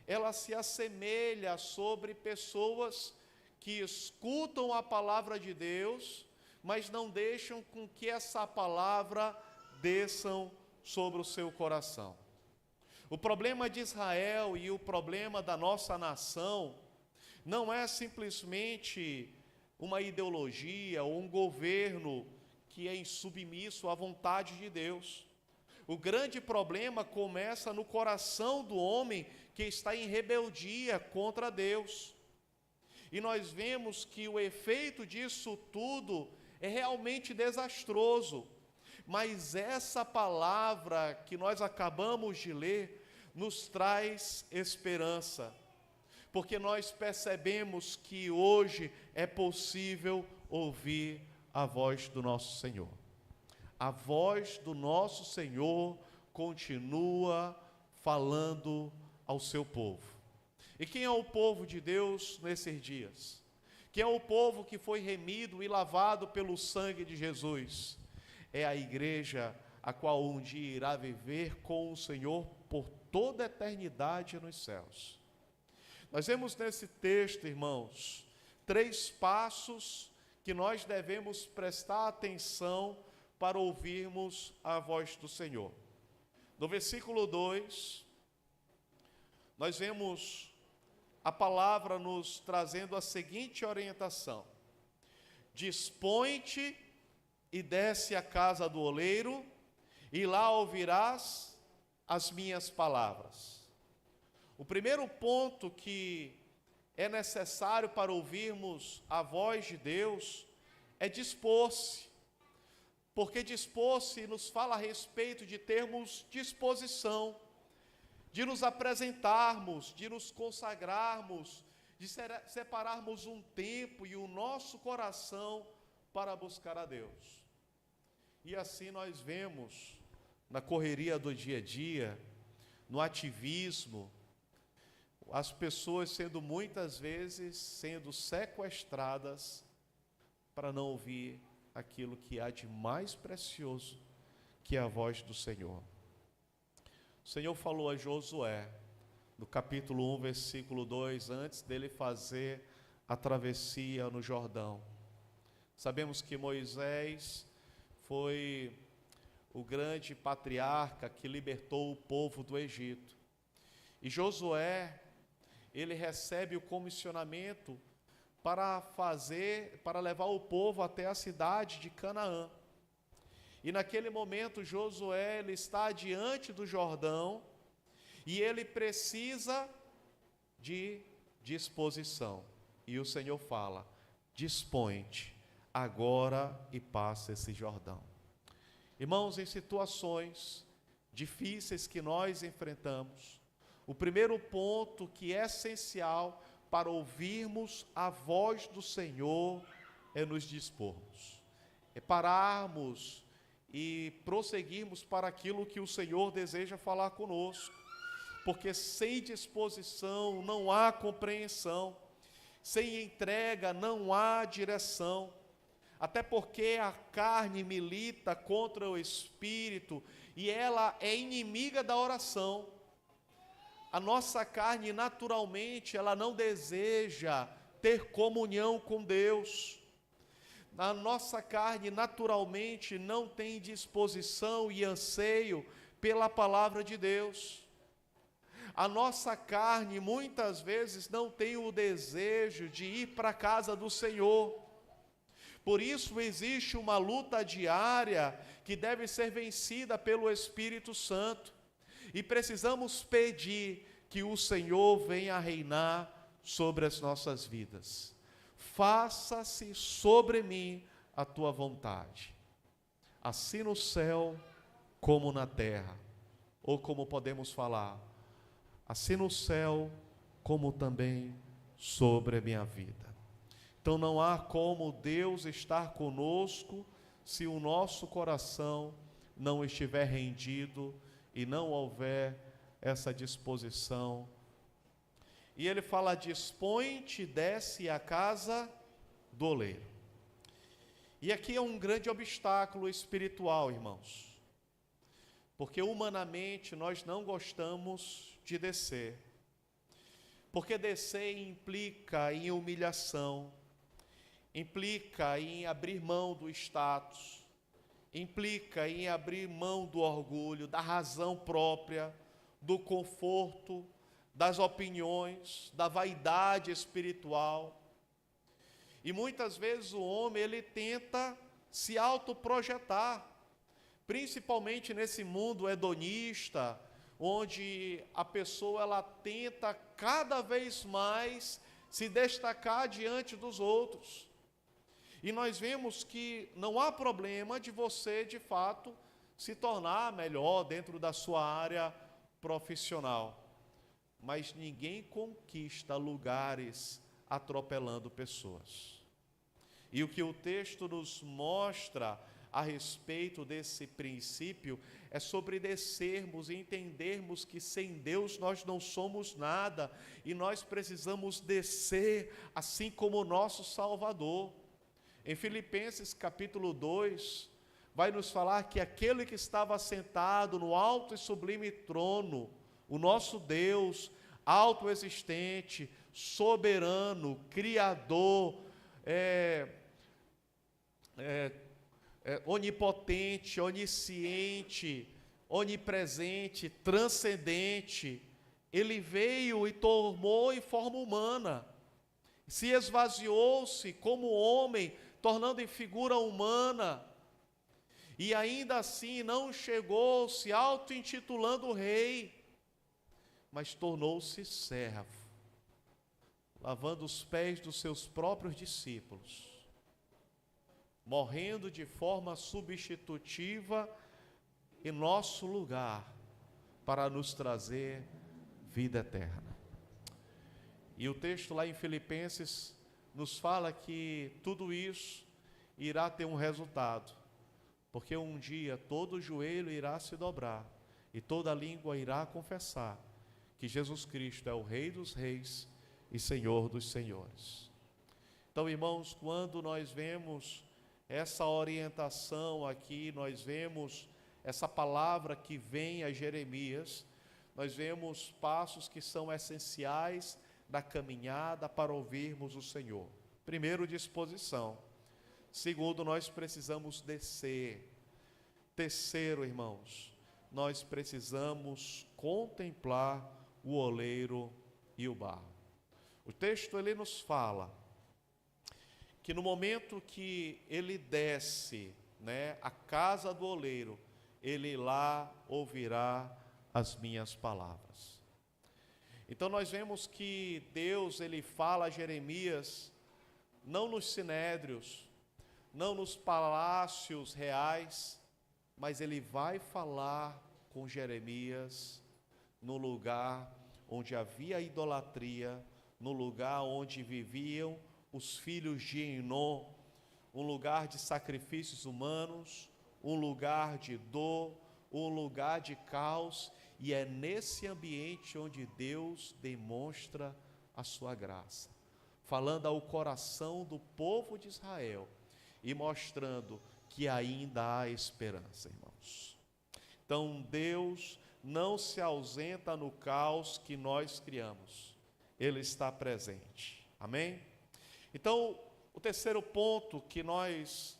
ela se assemelha sobre pessoas que escutam a palavra de Deus, mas não deixam com que essa palavra desçam sobre o seu coração. O problema de Israel e o problema da nossa nação não é simplesmente uma ideologia ou um governo que é insubmisso à vontade de Deus. O grande problema começa no coração do homem que está em rebeldia contra Deus. E nós vemos que o efeito disso tudo é realmente desastroso. mas essa palavra que nós acabamos de ler nos traz esperança, porque nós percebemos que hoje é possível ouvir a voz do nosso Senhor. A voz do nosso Senhor continua falando ao seu povo. E quem é o povo de Deus nesses dias? Quem é o povo que foi remido e lavado pelo sangue de Jesus? É a igreja a qual um dia irá viver com o Senhor por toda a eternidade nos céus. Nós vemos nesse texto, irmãos, 3 passos que nós devemos prestar atenção para ouvirmos a voz do Senhor. No versículo 2, nós vemos a palavra nos trazendo a seguinte orientação: dispõe-te e desce à casa do oleiro, e lá ouvirás as minhas palavras. O primeiro ponto que é necessário para ouvirmos a voz de Deus é dispor-se, porque dispor-se nos fala a respeito de termos disposição, de nos apresentarmos, de nos consagrarmos, de separarmos um tempo e o nosso coração para buscar a Deus. E assim nós vemos na correria do dia a dia, no ativismo, as pessoas sendo muitas vezes sendo sequestradas para não ouvir aquilo que há de mais precioso, que é a voz do Senhor. O Senhor falou a Josué, no capítulo 1, versículo 2, antes dele fazer a travessia no Jordão. Sabemos que Moisés foi o grande patriarca que libertou o povo do Egito. E Josué, ele recebe o comissionamento para levar o povo até a cidade de Canaã. E naquele momento Josué, ele está diante do Jordão e ele precisa de disposição. E o Senhor fala: dispõe-te agora e passa esse Jordão. Irmãos, em situações difíceis que nós enfrentamos, o primeiro ponto que é essencial para ouvirmos a voz do Senhor é nos dispormos, é pararmos e prosseguirmos para aquilo que o Senhor deseja falar conosco, porque sem disposição não há compreensão, sem entrega não há direção, até porque a carne milita contra o Espírito e ela é inimiga da oração. A nossa carne, naturalmente, ela não deseja ter comunhão com Deus. A nossa carne, naturalmente, não tem disposição e anseio pela palavra de Deus. A nossa carne, muitas vezes, não tem o desejo de ir para a casa do Senhor. Por isso, existe uma luta diária que deve ser vencida pelo Espírito Santo. E precisamos pedir que o Senhor venha reinar sobre as nossas vidas. Faça-se sobre mim a tua vontade, assim no céu como na terra. Ou como podemos falar, assim no céu como também sobre a minha vida. Então não há como Deus estar conosco se o nosso coração não estiver rendido e não houver essa disposição. E ele fala: dispõe-te, desce à casa do oleiro. E aqui é um grande obstáculo espiritual, irmãos, porque humanamente nós não gostamos de descer, porque descer implica em humilhação, implica em abrir mão do status, implica em abrir mão do orgulho, da razão própria, do conforto, das opiniões, da vaidade espiritual. E muitas vezes o homem, ele tenta se autoprojetar, principalmente nesse mundo hedonista, onde a pessoa ela tenta cada vez mais se destacar diante dos outros. E nós vemos que não há problema de você, de fato, se tornar melhor dentro da sua área profissional. Mas ninguém conquista lugares atropelando pessoas. E o que o texto nos mostra a respeito desse princípio é sobre descermos e entendermos que sem Deus nós não somos nada e nós precisamos descer assim como o nosso Salvador. Em Filipenses capítulo 2, vai nos falar que aquele que estava sentado no alto e sublime trono, o nosso Deus, autoexistente, soberano, criador, onipotente, onisciente, onipresente, transcendente, ele veio e tomou em forma humana, se esvaziou-se como homem, tornando em figura humana, e ainda assim não chegou se auto-intitulando rei, mas tornou-se servo, lavando os pés dos seus próprios discípulos, morrendo de forma substitutiva em nosso lugar, para nos trazer vida eterna. E o texto lá em Filipenses nos fala que tudo isso irá ter um resultado, porque um dia todo joelho irá se dobrar e toda língua irá confessar que Jesus Cristo é o Rei dos Reis e Senhor dos Senhores. Então, irmãos, quando nós vemos essa orientação aqui, nós vemos essa palavra que vem a Jeremias, nós vemos passos que são essenciais da caminhada para ouvirmos o Senhor. Primeiro, disposição. Segundo, nós precisamos descer. Terceiro, irmãos, nós precisamos contemplar o oleiro e o barro. O texto ele nos fala que no momento que ele desce, à casa do oleiro, ele lá ouvirá as minhas palavras. Então nós vemos que Deus ele fala a Jeremias não nos sinédrios, não nos palácios reais, mas ele vai falar com Jeremias no lugar onde havia idolatria, no lugar onde viviam os filhos de Enom, um lugar de sacrifícios humanos, um lugar de dor, um lugar de caos, e é nesse ambiente onde Deus demonstra a sua graça, falando ao coração do povo de Israel e mostrando que ainda há esperança, irmãos. Então Deus não se ausenta no caos que nós criamos, Ele está presente, amém? Então, o terceiro ponto que nós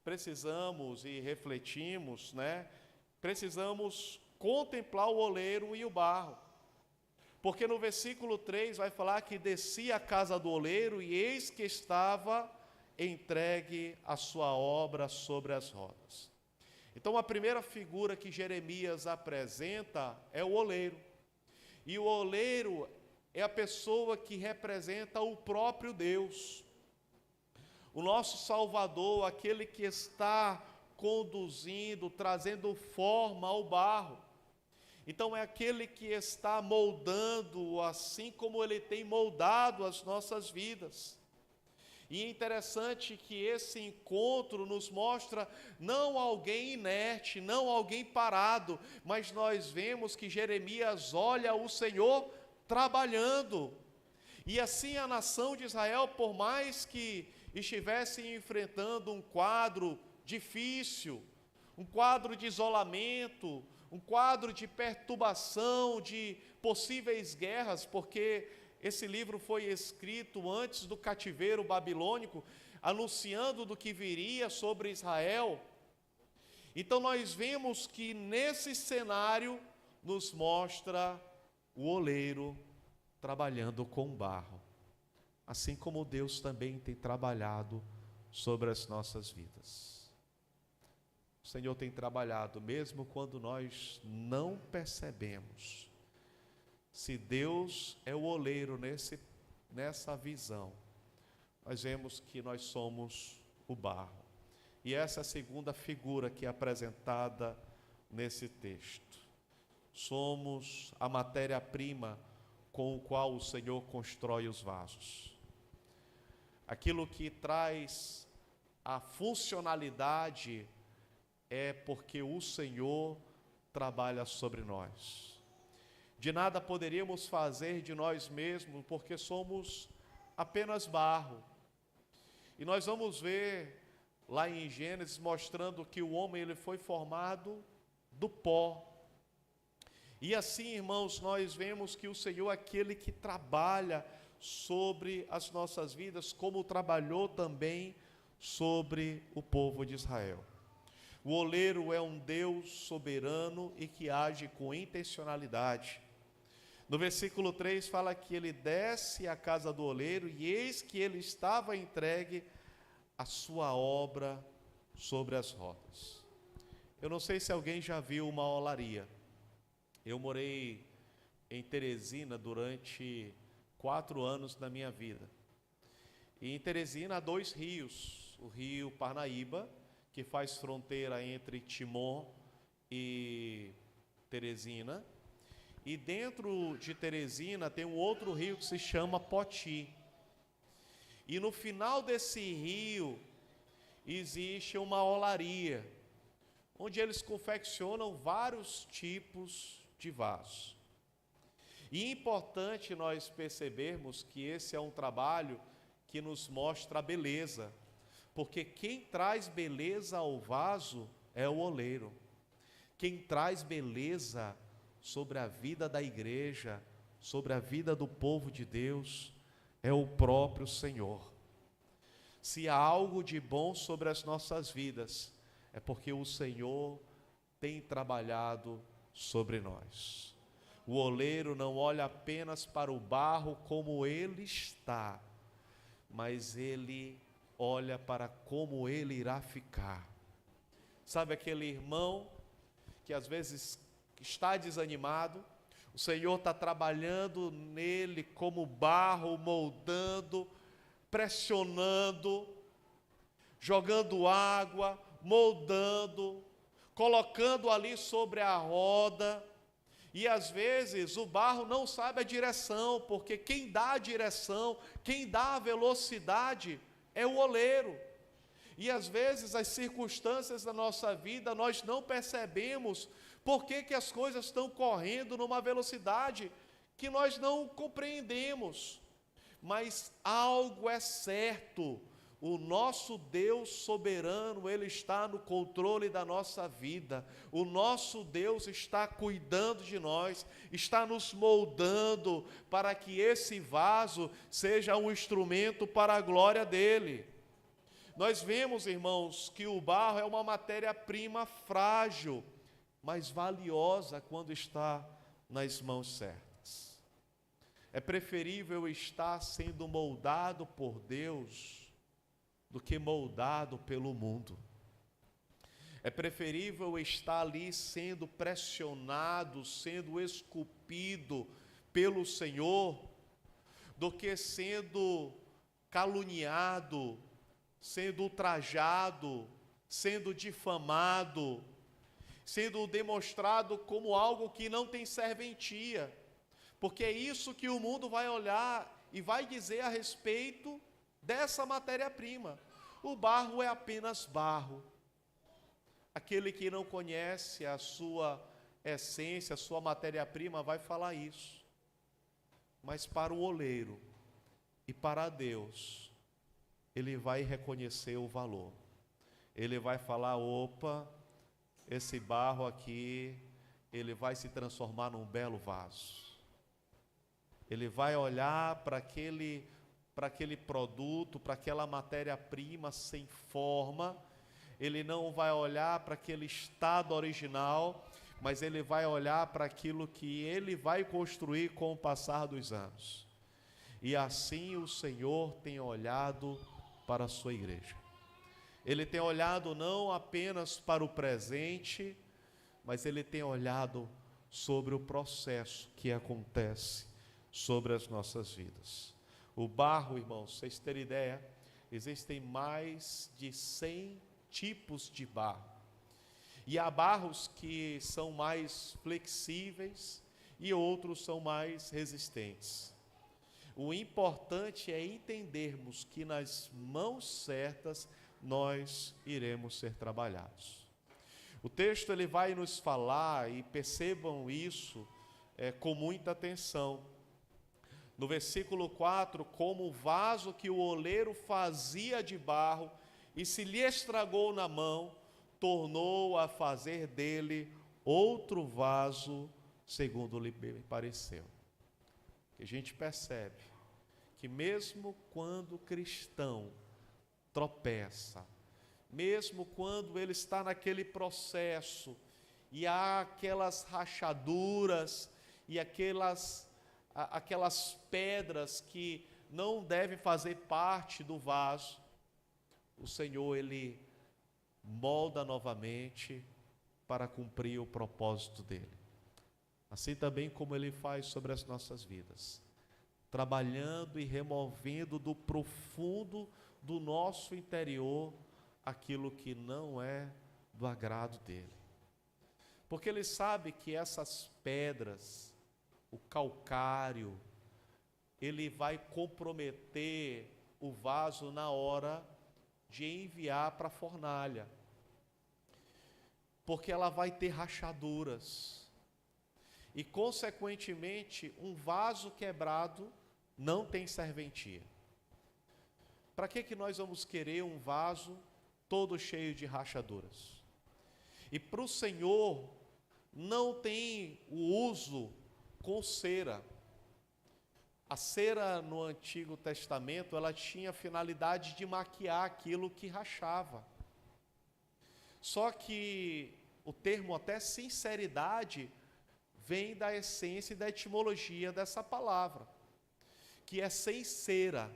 precisamos e refletimos, precisamos contemplar o oleiro e o barro, porque no versículo 3 vai falar que descia a casa do oleiro e eis que estava entregue a sua obra sobre as rodas. Então a primeira figura que Jeremias apresenta é o oleiro, e o oleiro é a pessoa que representa o próprio Deus, o nosso Salvador, aquele que está conduzindo, trazendo forma ao barro. Então é aquele que está moldando, assim como Ele tem moldado as nossas vidas. E é interessante que esse encontro nos mostra não alguém inerte, não alguém parado, mas nós vemos que Jeremias olha o Senhor trabalhando. E assim a nação de Israel, por mais que estivesse enfrentando um quadro difícil, um quadro de isolamento, um quadro de perturbação, de possíveis guerras, porque esse livro foi escrito antes do cativeiro babilônico, anunciando do que viria sobre Israel. Então nós vemos que nesse cenário nos mostra o oleiro trabalhando com barro, assim como Deus também tem trabalhado sobre as nossas vidas. O Senhor tem trabalhado mesmo quando nós não percebemos. Se Deus é o oleiro nessa visão, nós vemos que nós somos o barro. E essa é a segunda figura que é apresentada nesse texto. Somos a matéria-prima com o qual o Senhor constrói os vasos. Aquilo que traz a funcionalidade é porque o Senhor trabalha sobre nós. De nada poderíamos fazer de nós mesmos, porque somos apenas barro. E nós vamos ver lá em Gênesis mostrando que o homem ele foi formado do pó. E assim, irmãos, nós vemos que o Senhor é aquele que trabalha sobre as nossas vidas, como trabalhou também sobre o povo de Israel. O oleiro é um Deus soberano e que age com intencionalidade. No versículo 3 fala que ele desce à casa do oleiro e eis que ele estava entregue a sua obra sobre as rodas. Eu não sei se alguém já viu uma olaria. Eu morei em Teresina durante 4 anos da minha vida. E em Teresina há 2 rios. O rio Parnaíba, que faz fronteira entre Timon e Teresina. E dentro de Teresina tem um outro rio que se chama Poti. E no final desse rio existe uma olaria, onde eles confeccionam vários tipos de vasos. E é importante nós percebermos que esse é um trabalho que nos mostra a beleza, porque quem traz beleza ao vaso é o oleiro. Quem traz beleza sobre a vida da igreja, sobre a vida do povo de Deus, é o próprio Senhor. Se há algo de bom sobre as nossas vidas, é porque o Senhor tem trabalhado sobre nós. O oleiro não olha apenas para o barro como ele está, mas ele olha para como ele irá ficar. Sabe aquele irmão que às vezes está desanimado, o Senhor está trabalhando nele como barro, moldando, pressionando, jogando água, moldando, colocando ali sobre a roda, e às vezes o barro não sabe a direção, porque quem dá a direção, quem dá a velocidade é o oleiro. E às vezes as circunstâncias da nossa vida nós não percebemos por que as coisas estão correndo numa velocidade que nós não compreendemos. Mas algo é certo, o nosso Deus soberano, Ele está no controle da nossa vida. O nosso Deus está cuidando de nós, está nos moldando para que esse vaso seja um instrumento para a glória dEle. Nós vemos, irmãos, que o barro é uma matéria-prima frágil, mas valiosa quando está nas mãos certas. É preferível estar sendo moldado por Deus do que moldado pelo mundo. É preferível estar ali sendo pressionado, sendo esculpido pelo Senhor, do que sendo caluniado, sendo ultrajado, sendo difamado, sendo demonstrado como algo que não tem serventia, porque é isso que o mundo vai olhar e vai dizer a respeito dessa matéria-prima. O barro é apenas barro. Aquele que não conhece a sua essência, a sua matéria-prima, vai falar isso. Mas para o oleiro e para Deus, ele vai reconhecer o valor. Ele vai falar: opa, esse barro aqui, ele vai se transformar num belo vaso. Ele vai olhar para aquele produto, para aquela matéria-prima sem forma. Ele não vai olhar para aquele estado original, mas ele vai olhar para aquilo que ele vai construir com o passar dos anos. E assim o Senhor tem olhado para a sua igreja. Ele tem olhado não apenas para o presente, mas ele tem olhado sobre o processo que acontece sobre as nossas vidas. O barro, irmãos, vocês terem ideia, existem mais de 100 tipos de barro. E há barros que são mais flexíveis e outros são mais resistentes. O importante é entendermos que nas mãos certas nós iremos ser trabalhados. O texto ele vai nos falar, e percebam isso com muita atenção. No versículo 4, como o vaso que o oleiro fazia de barro e se lhe estragou na mão, tornou a fazer dele outro vaso, segundo lhe pareceu. Que a gente percebe que mesmo quando o cristão tropeça, mesmo quando ele está naquele processo, e há aquelas rachaduras, e aquelas pedras que não devem fazer parte do vaso, o Senhor, Ele molda novamente para cumprir o propósito dEle. Assim também como Ele faz sobre as nossas vidas, trabalhando e removendo do profundo do nosso interior aquilo que não é do agrado dEle. Porque Ele sabe que essas pedras, o calcário, ele vai comprometer o vaso na hora de enviar para a fornalha, porque ela vai ter rachaduras, e consequentemente um vaso quebrado não tem serventia. Para que nós vamos querer um vaso todo cheio de rachaduras? E para o Senhor não tem o uso com cera. A cera no Antigo Testamento, ela tinha a finalidade de maquiar aquilo que rachava. Só que o termo até sinceridade vem da essência e da etimologia dessa palavra, que é sem cera,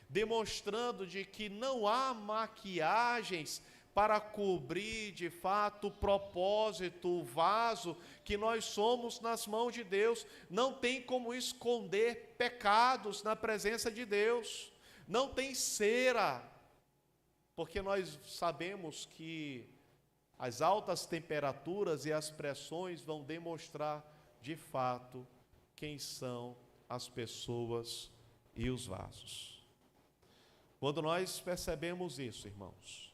demonstrando de que não há maquiagens para cobrir de fato o propósito, o vaso que nós somos nas mãos de Deus. Não tem como esconder pecados na presença de Deus, não tem cera, porque nós sabemos que as altas temperaturas e as pressões vão demonstrar de fato quem são as pessoas e os vasos. Quando nós percebemos isso, irmãos,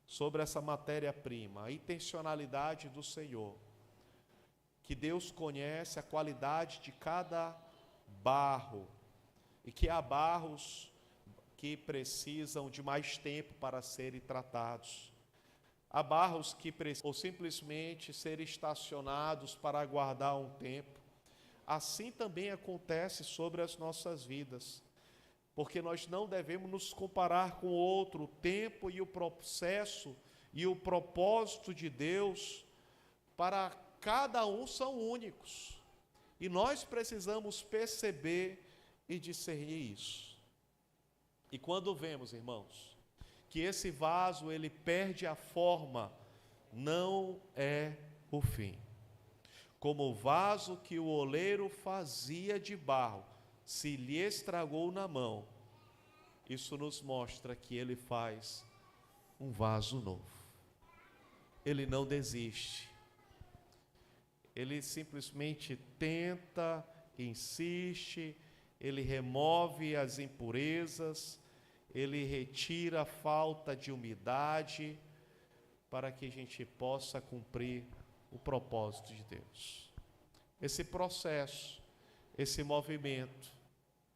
sobre essa matéria-prima, a intencionalidade do Senhor, que Deus conhece a qualidade de cada barro, e que há barros que precisam de mais tempo para serem tratados, há barros que precisam simplesmente ser estacionados para aguardar um tempo. Assim também acontece sobre as nossas vidas, porque nós não devemos nos comparar com o outro. O tempo e o processo e o propósito de Deus para cada um são únicos, e nós precisamos perceber e discernir isso. E quando vemos, irmãos, que esse vaso ele perde a forma, não é o fim. Como o vaso que o oleiro fazia de barro se lhe estragou na mão, isso nos mostra que ele faz um vaso novo. Ele não desiste, ele simplesmente tenta, insiste, ele remove as impurezas, ele retira a falta de umidade, para que a gente possa cumprir o propósito de Deus. Esse processo, esse movimento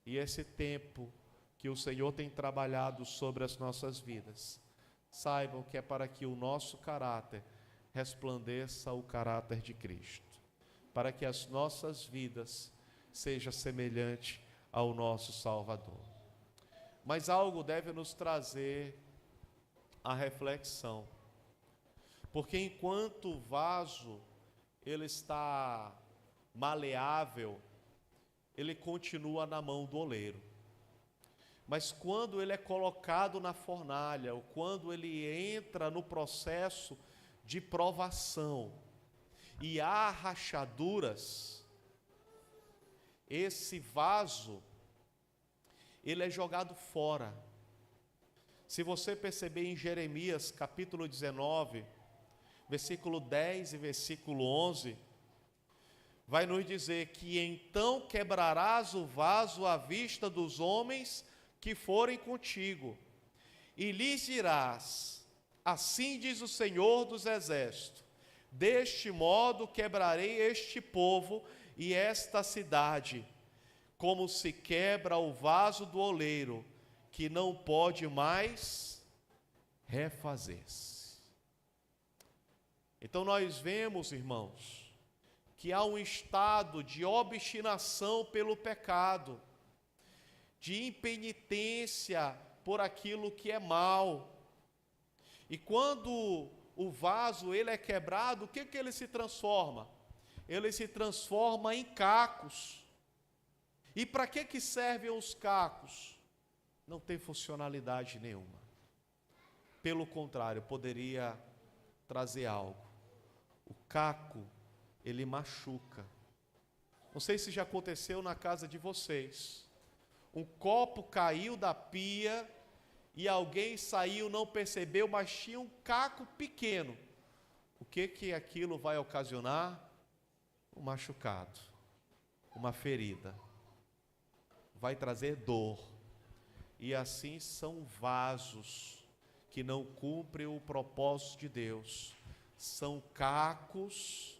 e esse tempo que o Senhor tem trabalhado sobre as nossas vidas, saibam que é para que o nosso caráter resplandeça o caráter de Cristo, para que as nossas vidas sejam semelhantes ao nosso Salvador. Mas algo deve nos trazer a reflexão, porque enquanto o vaso ele está maleável, ele continua na mão do oleiro. Mas quando ele é colocado na fornalha, ou quando ele entra no processo de provação, e há rachaduras, esse vaso, ele é jogado fora. Se você perceber em Jeremias capítulo 19, versículo 10 e versículo 11, vai nos dizer que então quebrarás o vaso à vista dos homens que forem contigo, e lhes dirás: assim diz o Senhor dos Exércitos, deste modo quebrarei este povo e esta cidade, como se quebra o vaso do oleiro, que não pode mais refazer-se. Então nós vemos, irmãos, que há um estado de obstinação pelo pecado, de impenitência por aquilo que é mal. E quando o vaso ele é quebrado, o que ele se transforma? Ele se transforma em cacos. E para que servem os cacos? Não tem funcionalidade nenhuma. Pelo contrário, poderia trazer algo. O caco, ele machuca. Não sei se já aconteceu na casa de vocês. Um copo caiu da pia e alguém saiu, não percebeu, mas tinha um caco pequeno. O que aquilo vai ocasionar? Um machucado, uma ferida. Vai trazer dor. E assim são vasos que não cumprem o propósito de Deus. São cacos,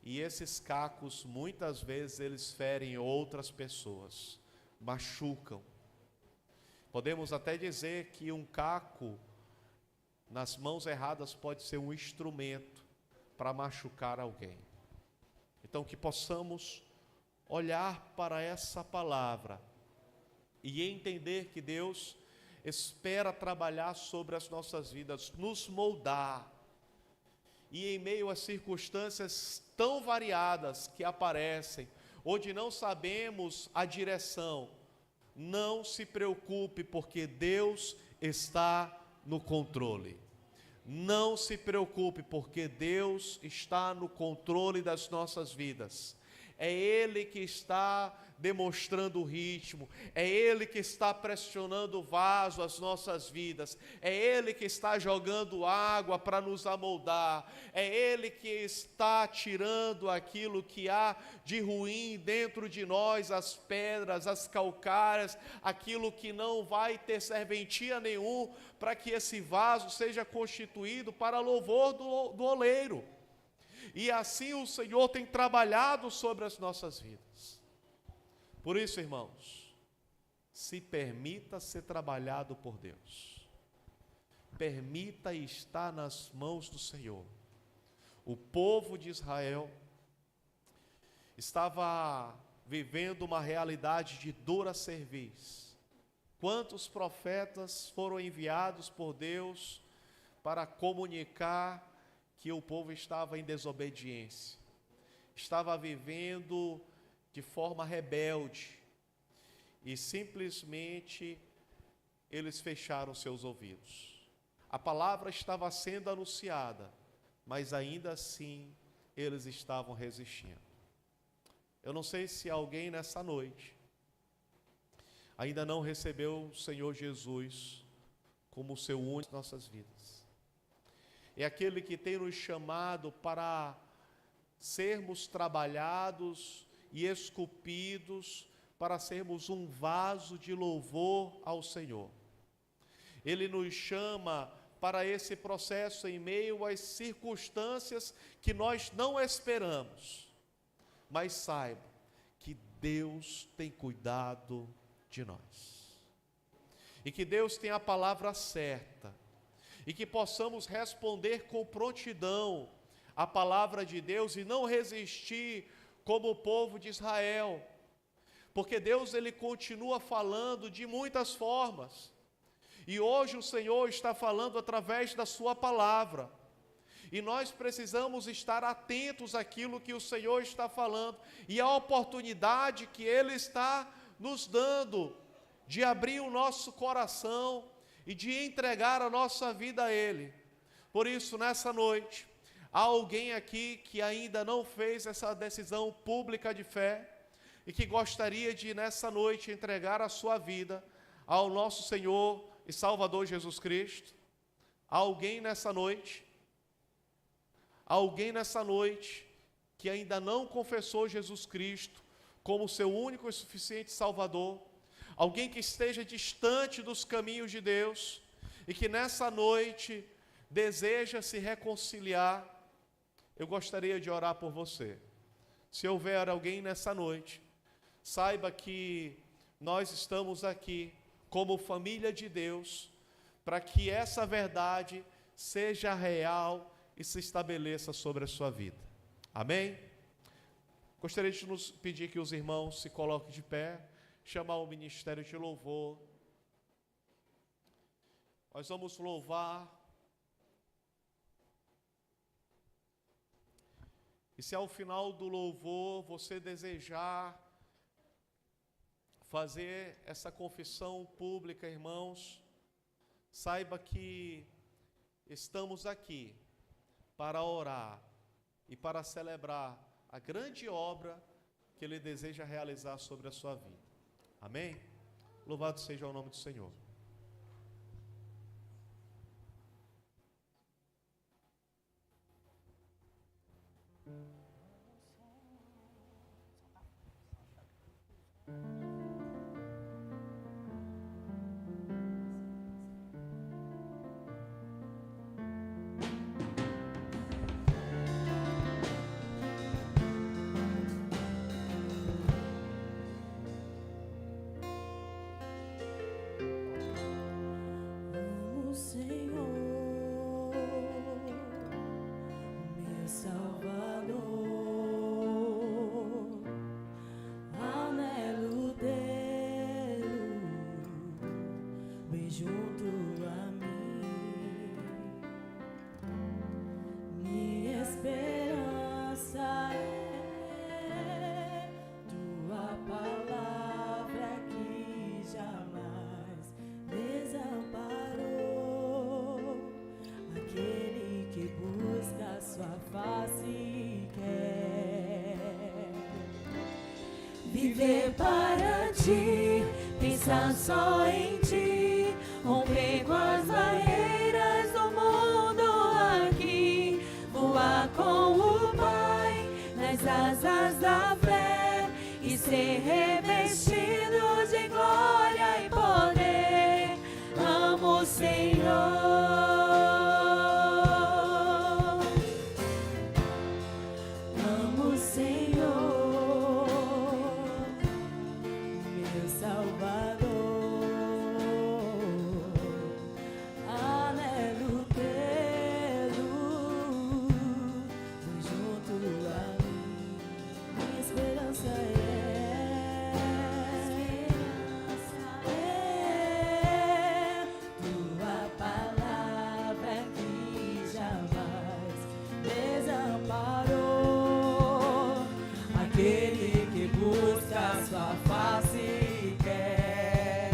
e esses cacos muitas vezes eles ferem outras pessoas, machucam. Podemos até dizer que um caco nas mãos erradas pode ser um instrumento para machucar alguém. Então que possamos olhar para essa palavra e entender que Deus espera trabalhar sobre as nossas vidas, nos moldar. E em meio a circunstâncias tão variadas que aparecem, onde não sabemos a direção, não se preocupe, porque Deus está no controle. Não se preocupe, porque Deus está no controle das nossas vidas. É Ele que está demonstrando o ritmo, é Ele que está pressionando o vaso às nossas vidas, é Ele que está jogando água para nos amoldar, é Ele que está tirando aquilo que há de ruim dentro de nós, as pedras, as calcárias, aquilo que não vai ter serventia nenhum, para que esse vaso seja constituído para louvor do oleiro. E assim o Senhor tem trabalhado sobre as nossas vidas. Por isso, irmãos, se permita ser trabalhado por Deus. Permita estar nas mãos do Senhor. O povo de Israel estava vivendo uma realidade de dura cerviz. Quantos profetas foram enviados por Deus para comunicar que o povo estava em desobediência, estava vivendo de forma rebelde, e simplesmente eles fecharam seus ouvidos. A palavra estava sendo anunciada, mas ainda assim eles estavam resistindo. Eu não sei se alguém nessa noite ainda não recebeu o Senhor Jesus como o seu único em nossas vidas. É aquele que tem nos chamado para sermos trabalhados e esculpidos, para sermos um vaso de louvor ao Senhor. Ele nos chama para esse processo em meio às circunstâncias que nós não esperamos. Mas saiba que Deus tem cuidado de nós. E que Deus tem a palavra certa. E que possamos responder com prontidão a palavra de Deus e não resistir como o povo de Israel. Porque Deus ele continua falando de muitas formas. E hoje o Senhor está falando através da sua palavra. E nós precisamos estar atentos àquilo que o Senhor está falando e à oportunidade que Ele está nos dando de abrir o nosso coração e de entregar a nossa vida a Ele. Por isso, nessa noite, há alguém aqui que ainda não fez essa decisão pública de fé. e que gostaria de, nessa noite, entregar a sua vida ao nosso Senhor e Salvador Jesus Cristo? Alguém nessa noite que ainda não confessou Jesus Cristo como seu único e suficiente Salvador? Alguém que esteja distante dos caminhos de Deus e que nessa noite deseja se reconciliar? Eu gostaria de orar por você. Se houver alguém nessa noite, saiba que nós estamos aqui como família de Deus para que essa verdade seja real e se estabeleça sobre a sua vida. Amém? Gostaria de nos pedir que os irmãos se coloquem de pé, chamar o ministério de louvor. Nós vamos louvar. E se ao final do louvor você desejar fazer essa confissão pública, irmãos, saiba que estamos aqui para orar e para celebrar a grande obra que Ele deseja realizar sobre a sua vida. Amém? Louvado seja o nome do Senhor. Amo o Senhor, meu Salvador, anelo dele, bem junto a mim. Minha esperança é tua palavra que jamais desamparou. Aquele que busca sua face e quer viver para ti, pensar só em ti, romper com as barreiras do mundo aqui, voar com o Pai nas asas da fé e ser revestido de glória e poder. Amo o Senhor. Amo o Senhor, meu Salvador, anelo tê-lo junto a mim. Minha esperança é tua palavra que jamais desamparou. Aquele que busca sua face e quer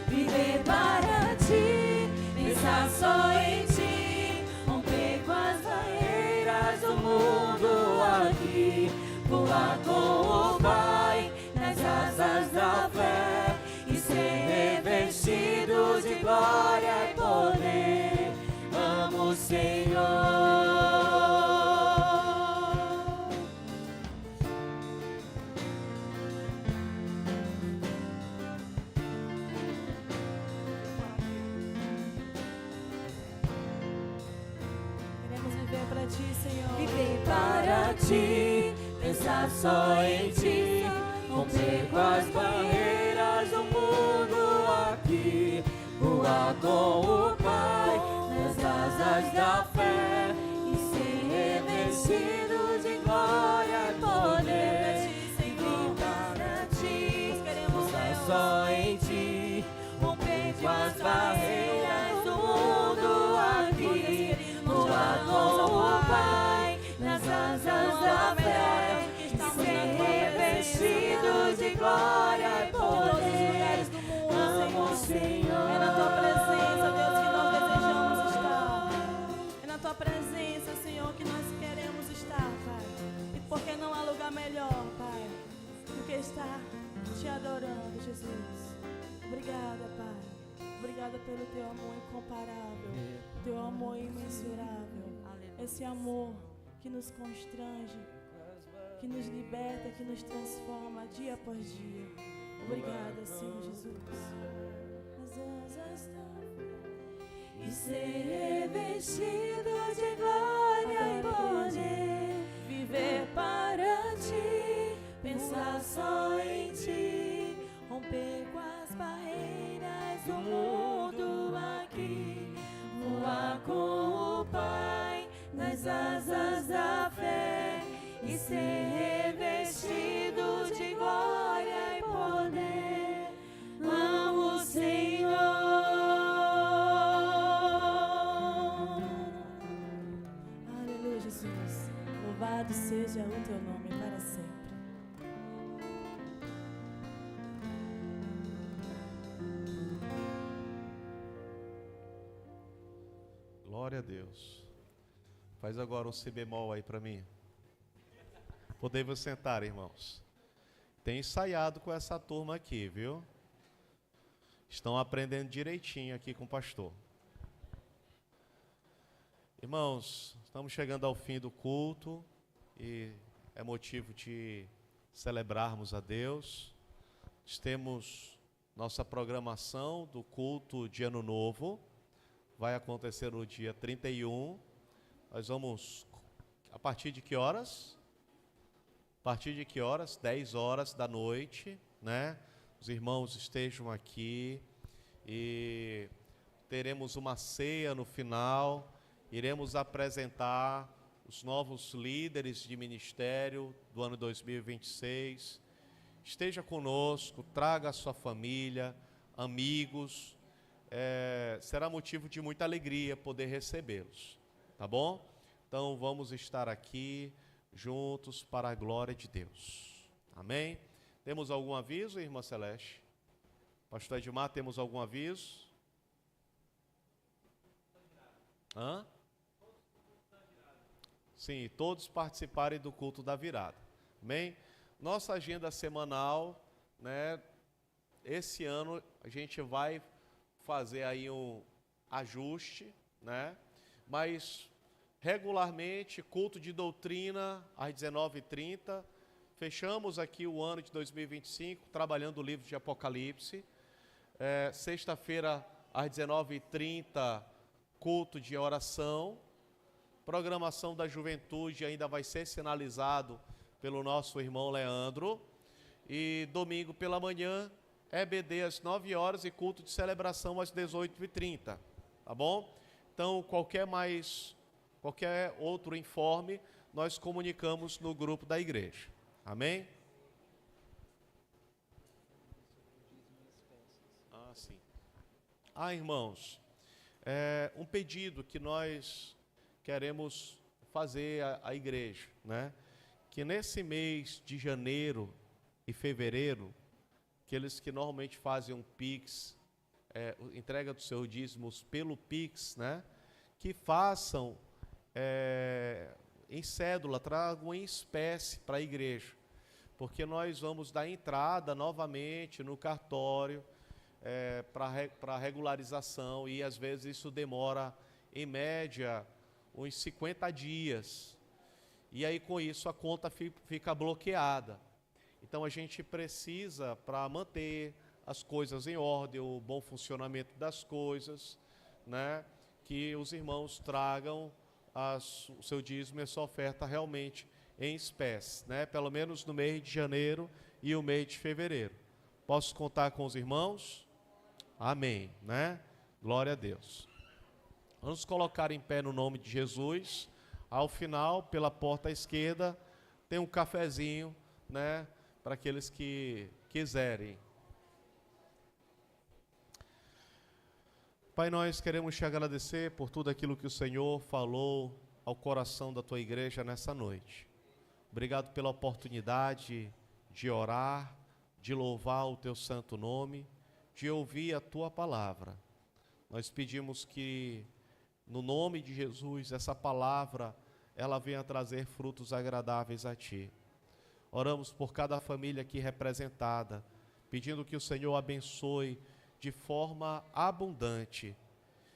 viver para ti, pensar só em ti, romper com as barreiras do mundo aqui, voar com o Pai nas asas da fé e ser revestido de glória e poder. Amo o Senhor. Queremos viver para ti, Senhor. Viver para ti, pensar só em ti, romper com as barreiras do mundo aqui, voar com o Pai nas asas da fé e ser revestido de glória e poder. Viver para ti, queremos pensar só em ti, romper com as barreiras do mundo aqui, voar com o Pai nas asas da fé e ser revestido de glória e poder. Amo o Senhor. É na tua presença, Deus, que nós desejamos estar. É na tua presença, Senhor, que nós queremos estar. Obrigada pelo teu amor incomparável, teu amor imensurável. Aleluia. Esse amor que nos constrange, que nos liberta, que nos transforma dia após dia. Obrigada, Senhor Jesus. As asas da... E ser revestido de glória e poder, viver para ti, pensar só em ti, romper com as barreiras do mundo aqui, voar com o Pai nas asas da fé e ser revestido de glória e poder. Amo o Senhor. Aleluia, Jesus. Louvado seja o teu nome para sempre. Glória a Deus. Faz agora um si bemol aí para mim. Podemos sentar, irmãos. Tem ensaiado com essa turma aqui, viu? Estão aprendendo direitinho aqui com o pastor. Irmãos, estamos chegando ao fim do culto e é motivo de celebrarmos a Deus. Temos nossa programação do culto de Ano Novo. Vai acontecer no dia 31. Nós vamos, a partir de que horas? A partir de que horas? 10 horas da noite, né? Os irmãos estejam aqui e teremos uma ceia no final. Iremos apresentar os novos líderes de ministério do ano 2026. Esteja conosco, traga a sua família, amigos. Será motivo de muita alegria poder recebê-los, tá bom? Então vamos estar aqui juntos para a glória de Deus. Amém? Temos algum aviso, irmã Celeste? Pastor Edmar, temos algum aviso? Hã? Sim, todos participarem do culto da virada. Amém? Nossa agenda semanal, né? Esse ano a gente vai fazer aí um ajuste, né? Mas regularmente, culto de doutrina às 19h30. Fechamos aqui o ano de 2025 trabalhando o livro de Apocalipse. Sexta-feira às 19h30, culto de oração. Programação da juventude ainda vai ser sinalizado pelo nosso irmão Leandro. E domingo pela manhã, EBD às 9 horas e culto de celebração às 18h30, tá bom? Então, qualquer outro informe, nós comunicamos no grupo da igreja. Amém? Sim. Irmãos, um pedido que nós queremos fazer à igreja, né? Que nesse mês de janeiro e fevereiro, aqueles que normalmente fazem um Pix, entrega dos seus dízimos pelo Pix, né? Que façam em cédula, tragam em espécie para a igreja, porque nós vamos dar entrada novamente no cartório para regularização e às vezes isso demora em média uns 50 dias e aí com isso a conta fica bloqueada. Então a gente precisa, para manter as coisas em ordem, o bom funcionamento das coisas, né, que os irmãos tragam o seu dízimo e a sua oferta realmente em espécie, né, pelo menos no mês de janeiro e o mês de fevereiro. Posso contar com os irmãos? Amém, né? Glória a Deus. Vamos colocar em pé no nome de Jesus. Ao final, pela porta à esquerda, tem um cafezinho, né, para aqueles que quiserem. Pai, nós queremos te agradecer por tudo aquilo que o Senhor falou ao coração da tua igreja nessa noite. Obrigado pela oportunidade de orar, de louvar o teu santo nome, de ouvir a tua palavra. Nós pedimos que, no nome de Jesus, essa palavra, ela venha trazer frutos agradáveis a ti. Oramos por cada família aqui representada, pedindo que o Senhor abençoe de forma abundante.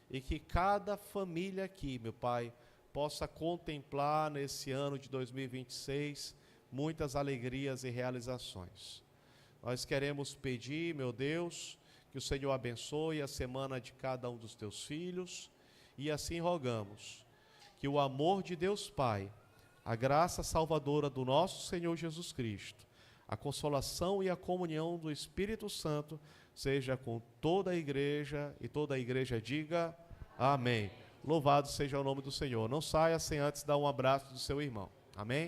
E que cada família aqui, meu Pai, possa contemplar nesse ano de 2026 muitas alegrias e realizações. Nós queremos pedir, meu Deus, que o Senhor abençoe a semana de cada um dos teus filhos, e assim rogamos que o amor de Deus Pai, a graça salvadora do nosso Senhor Jesus Cristo, a consolação e a comunhão do Espírito Santo seja com toda a igreja, e toda a igreja diga amém. Louvado seja o nome do Senhor. Não saia sem antes dar um abraço do seu irmão. Amém?